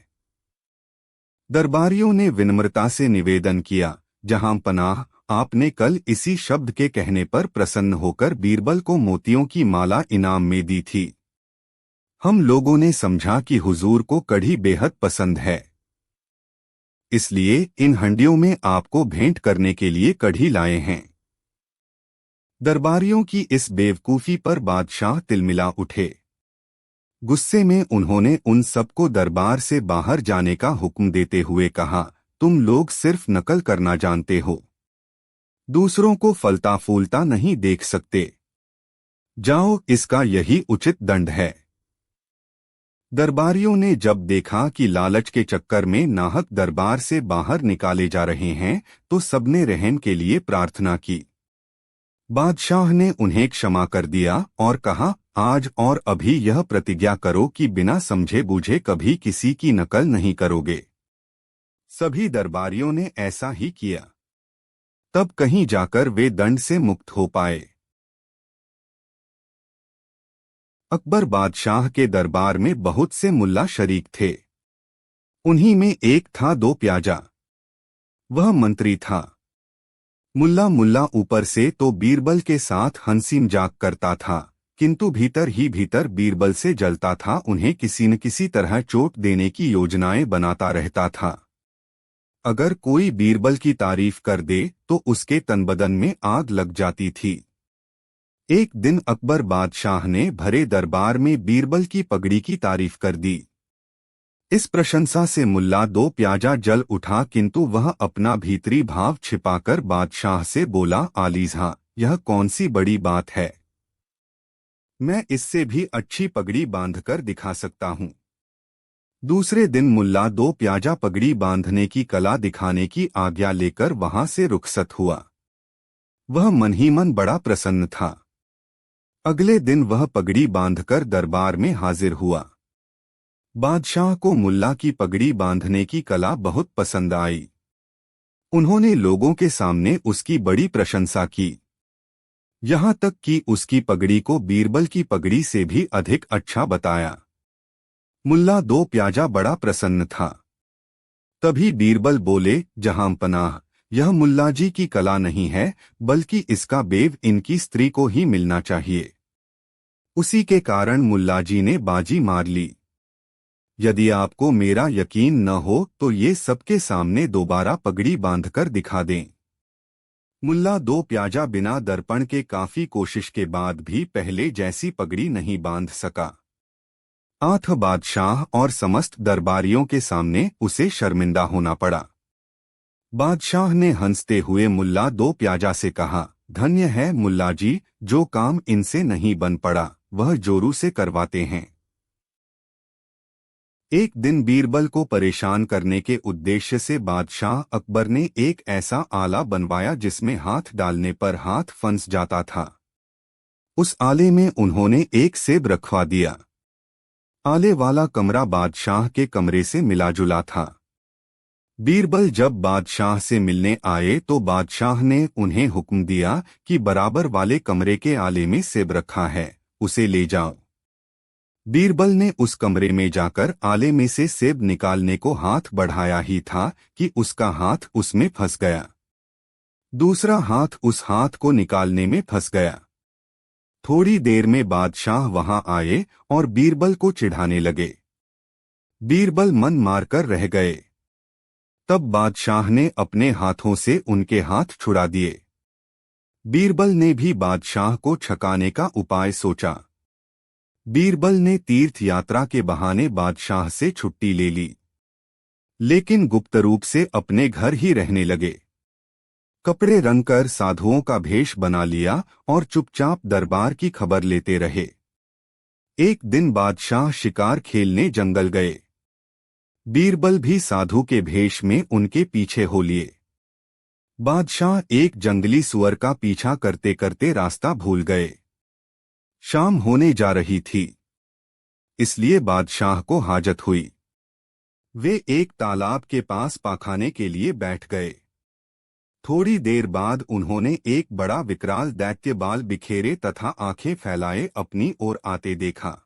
दरबारियों ने विनम्रता से निवेदन किया, जहां पनाह, आपने कल इसी शब्द के कहने पर प्रसन्न होकर बीरबल को मोतियों की माला इनाम में दी थी। हम लोगों ने समझा कि हुजूर को कढ़ी बेहद पसंद है, इसलिए इन हंडियों में आपको भेंट करने के लिए कढ़ी लाए हैं। दरबारियों की इस बेवकूफी पर बादशाह तिलमिला उठे। गुस्से में उन्होंने उन सबको दरबार से बाहर जाने का हुक्म देते हुए कहा, तुम लोग सिर्फ नकल करना जानते हो, दूसरों को फलता फूलता नहीं देख सकते। जाओ, इसका यही उचित दंड है। दरबारियों ने जब देखा कि लालच के चक्कर में नाहक दरबार से बाहर निकाले जा रहे हैं तो सबने रहम के लिए प्रार्थना की। बादशाह ने उन्हें क्षमा कर दिया और कहा, आज और अभी यह प्रतिज्ञा करो कि बिना समझे बूझे कभी किसी की नकल नहीं करोगे। सभी दरबारियों ने ऐसा ही किया। तब कहीं जाकर वे दंड से मुक्त हो पाए। अकबर बादशाह के दरबार में बहुत से मुल्ला शरीक थे। उन्हीं में एक था दो प्याजा। वह मंत्री था। मुल्ला ऊपर से तो बीरबल के साथ हंसी मजाक करता था, किंतु भीतर ही भीतर बीरबल से जलता था। उन्हें किसी न किसी तरह चोट देने की योजनाएं बनाता रहता था। अगर कोई बीरबल की तारीफ कर दे तो उसके तनबदन में आग लग जाती थी। एक दिन अकबर बादशाह ने भरे दरबार में बीरबल की पगड़ी की तारीफ कर दी। इस प्रशंसा से मुल्ला दो प्याजा जल उठा, किंतु वह अपना भीतरी भाव छिपाकर बादशाह से बोला, आलीज़ा, यह कौन सी बड़ी बात है? मैं इससे भी अच्छी पगड़ी बांधकर दिखा सकता हूँ। दूसरे दिन मुल्ला दो प्याजा पगड़ी बांधने की कला दिखाने की आज्ञा लेकर वहां से रुखसत हुआ। वह मन ही मन बड़ा प्रसन्न था। अगले दिन वह पगड़ी बांधकर दरबार में हाजिर हुआ। बादशाह को मुल्ला की पगड़ी बांधने की कला बहुत पसंद आई। उन्होंने लोगों के सामने उसकी बड़ी प्रशंसा की। यहाँ तक कि उसकी पगड़ी को बीरबल की पगड़ी से भी अधिक अच्छा बताया। मुल्ला दो प्याजा बड़ा प्रसन्न था। तभी बीरबल बोले, जहां पनाह, यह मुल्लाजी की कला नहीं है, बल्कि इसका बेव इनकी स्त्री को ही मिलना चाहिए। उसी के कारण मुल्लाजी ने बाजी मार ली। यदि आपको मेरा यकीन न हो तो ये सबके सामने दोबारा पगड़ी बांधकर दिखा दें। मुल्ला दो प्याजा बिना दर्पण के काफी कोशिश के बाद भी पहले जैसी पगड़ी नहीं बांध सका। आठ बादशाह और समस्त दरबारियों के सामने उसे शर्मिंदा होना पड़ा। बादशाह ने हंसते हुए मुल्ला दो प्याजा से कहा, धन्य है मुल्ला जी, जो काम इनसे नहीं बन पड़ा वह जोरू से करवाते हैं। एक दिन बीरबल को परेशान करने के उद्देश्य से बादशाह अकबर ने एक ऐसा आला बनवाया जिसमें हाथ डालने पर हाथ फंस जाता था। उस आले में उन्होंने एक सेब रखवा दिया। आले वाला कमरा बादशाह के कमरे से मिला जुला था। बीरबल जब बादशाह से मिलने आए तो बादशाह ने उन्हें हुक्म दिया कि बराबर वाले कमरे के आले में सेब रखा है, उसे ले जाओ। बीरबल ने उस कमरे में जाकर आले में से सेब निकालने को हाथ बढ़ाया ही था कि उसका हाथ उसमें फंस गया। दूसरा हाथ उस हाथ को निकालने में फंस गया। थोड़ी देर में बादशाह वहां आए और बीरबल को चिढ़ाने लगे। बीरबल मन मारकर रह गए। तब बादशाह ने अपने हाथों से उनके हाथ छुड़ा दिए। बीरबल ने भी बादशाह को छकाने का उपाय सोचा। बीरबल ने तीर्थ यात्रा के बहाने बादशाह से छुट्टी ले ली, लेकिन गुप्त रूप से अपने घर ही रहने लगे। कपड़े रंगकर साधुओं का भेष बना लिया और चुपचाप दरबार की खबर लेते रहे। एक दिन बादशाह शिकार खेलने जंगल गए। बीरबल भी साधु के भेष में उनके पीछे हो लिए। बादशाह एक जंगली सुअर का पीछा करते करते रास्ता भूल गए। शाम होने जा रही थी, इसलिए बादशाह को हाजत हुई। वे एक तालाब के पास पाखाने के लिए बैठ गए। थोड़ी देर बाद उन्होंने एक बड़ा विकराल दैत्य बाल बिखेरे तथा आंखें फैलाए अपनी ओर आते देखा।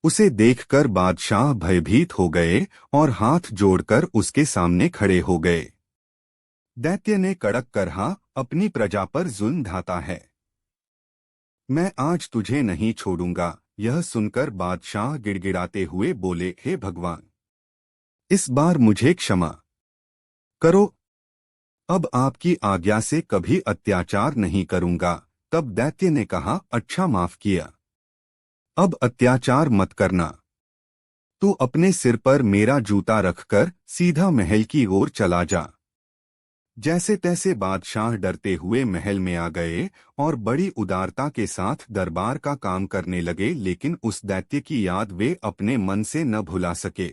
उसे देखकर बादशाह भयभीत हो गए और हाथ जोड़कर उसके सामने खड़े हो गए। दैत्य ने कड़क कहा, अपनी प्रजा पर जुल्म ढाता है, मैं आज तुझे नहीं छोड़ूंगा। यह सुनकर बादशाह गिड़गिड़ाते हुए बोले, हे भगवान, इस बार मुझे क्षमा करो, अब आपकी आज्ञा से कभी अत्याचार नहीं करूंगा। तब दैत्य ने कहा, अच्छा माफ किया, अब अत्याचार मत करना। तू अपने सिर पर मेरा जूता रखकर सीधा महल की ओर चला जा। जैसे तैसे बादशाह डरते हुए महल में आ गए और बड़ी उदारता के साथ दरबार का काम करने लगे, लेकिन उस दैत्य की याद वे अपने मन से न भुला सके।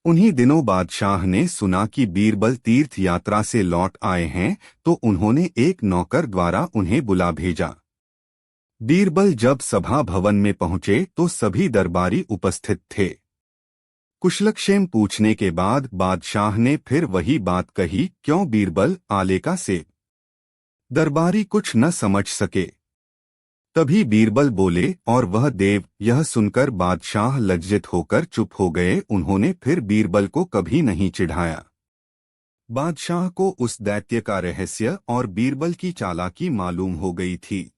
उन्हीं दिनों बादशाह ने सुना कि बीरबल तीर्थ यात्रा से लौट आए हैं, तो उन्होंने एक नौकर द्वारा उन्हें बुला भेजा। बीरबल जब सभा भवन में पहुंचे तो सभी दरबारी उपस्थित थे। कुशलक्षेम पूछने के बाद बादशाह ने फिर वही बात कही, क्यों बीरबल, आले का सेब? दरबारी कुछ न समझ सके। तभी बीरबल बोले, और वह देव। यह सुनकर बादशाह लज्जित होकर चुप हो गए। उन्होंने फिर बीरबल को कभी नहीं चिढ़ाया। बादशाह को उस दैत्य का रहस्य और बीरबल की चालाकी मालूम हो गई थी।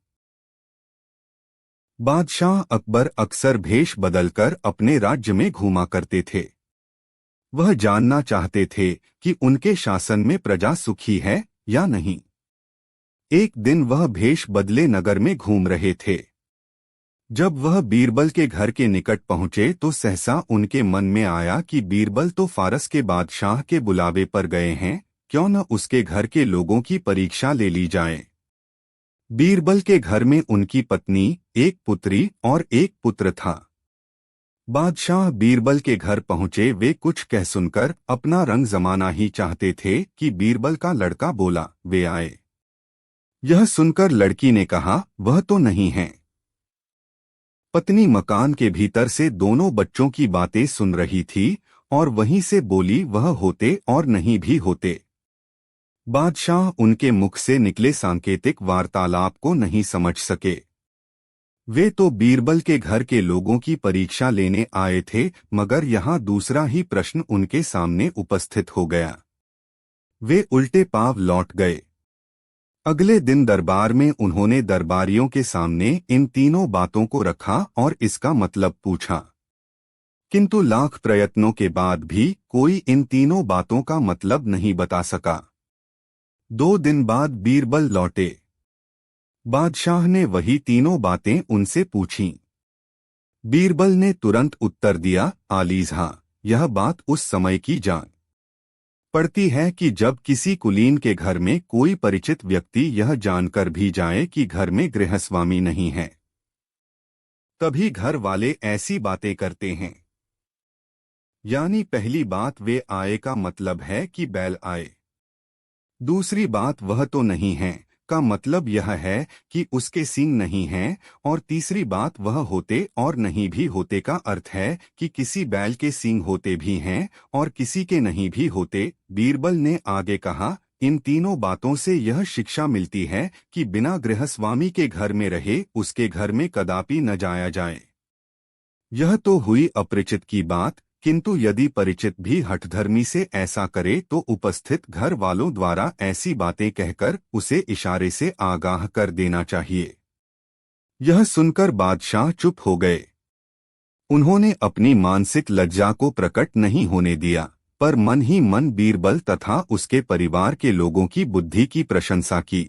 बादशाह अकबर अक्सर भेष बदलकर अपने राज्य में घूमा करते थे। वह जानना चाहते थे कि उनके शासन में प्रजा सुखी है या नहीं। एक दिन वह भेष बदले नगर में घूम रहे थे। जब वह बीरबल के घर के निकट पहुंचे तो सहसा उनके मन में आया कि बीरबल तो फारस के बादशाह के बुलावे पर गए हैं, क्यों न उसके घर के लोगों की परीक्षा ले ली जाए। बीरबल के घर में उनकी पत्नी, एक पुत्री और एक पुत्र था। बादशाह बीरबल के घर पहुंचे। वे कुछ कह सुनकर अपना रंग जमाना ही चाहते थे कि बीरबल का लड़का बोला, वे आए। यह सुनकर लड़की ने कहा, वह तो नहीं है। पत्नी मकान के भीतर से दोनों बच्चों की बातें सुन रही थी और वहीं से बोली, वह होते और नहीं भी होते। बादशाह उनके मुख से निकले सांकेतिक वार्तालाप को नहीं समझ सके। वे तो बीरबल के घर के लोगों की परीक्षा लेने आए थे, मगर यहाँ दूसरा ही प्रश्न उनके सामने उपस्थित हो गया। वे उल्टे पांव लौट गए। अगले दिन दरबार में उन्होंने दरबारियों के सामने इन तीनों बातों को रखा और इसका मतलब पूछा, किंतु लाख प्रयत्नों के बाद भी कोई इन तीनों बातों का मतलब नहीं बता सका। 2 दिन बाद बीरबल लौटे। बादशाह ने वही तीनों बातें उनसे पूछीं। बीरबल ने तुरंत उत्तर दिया, आलीज़, यह बात उस समय की जान पड़ती है कि जब किसी कुलीन के घर में कोई परिचित व्यक्ति यह जानकर भी जाए कि घर में गृहस्वामी नहीं है, तभी घर वाले ऐसी बातें करते हैं। यानी पहली बात वे आए का मतलब है कि बैल आए। दूसरी बात वह तो नहीं है का मतलब यह है कि उसके सींग नहीं हैं, और तीसरी बात वह होते और नहीं भी होते का अर्थ है कि किसी बैल के सींग होते भी हैं और किसी के नहीं भी होते। बीरबल ने आगे कहा, इन तीनों बातों से यह शिक्षा मिलती है कि बिना गृहस्वामी के घर में रहे उसके घर में कदापि न जाया जाए। यह तो हुई अपरिचित की बात, किंतु यदि परिचित भी हठधर्मी से ऐसा करे तो उपस्थित घर वालों द्वारा ऐसी बातें कहकर उसे इशारे से आगाह कर देना चाहिए। यह सुनकर बादशाह चुप हो गए। उन्होंने अपनी मानसिक लज्जा को प्रकट नहीं होने दिया, पर मन ही मन बीरबल तथा उसके परिवार के लोगों की बुद्धि की प्रशंसा की।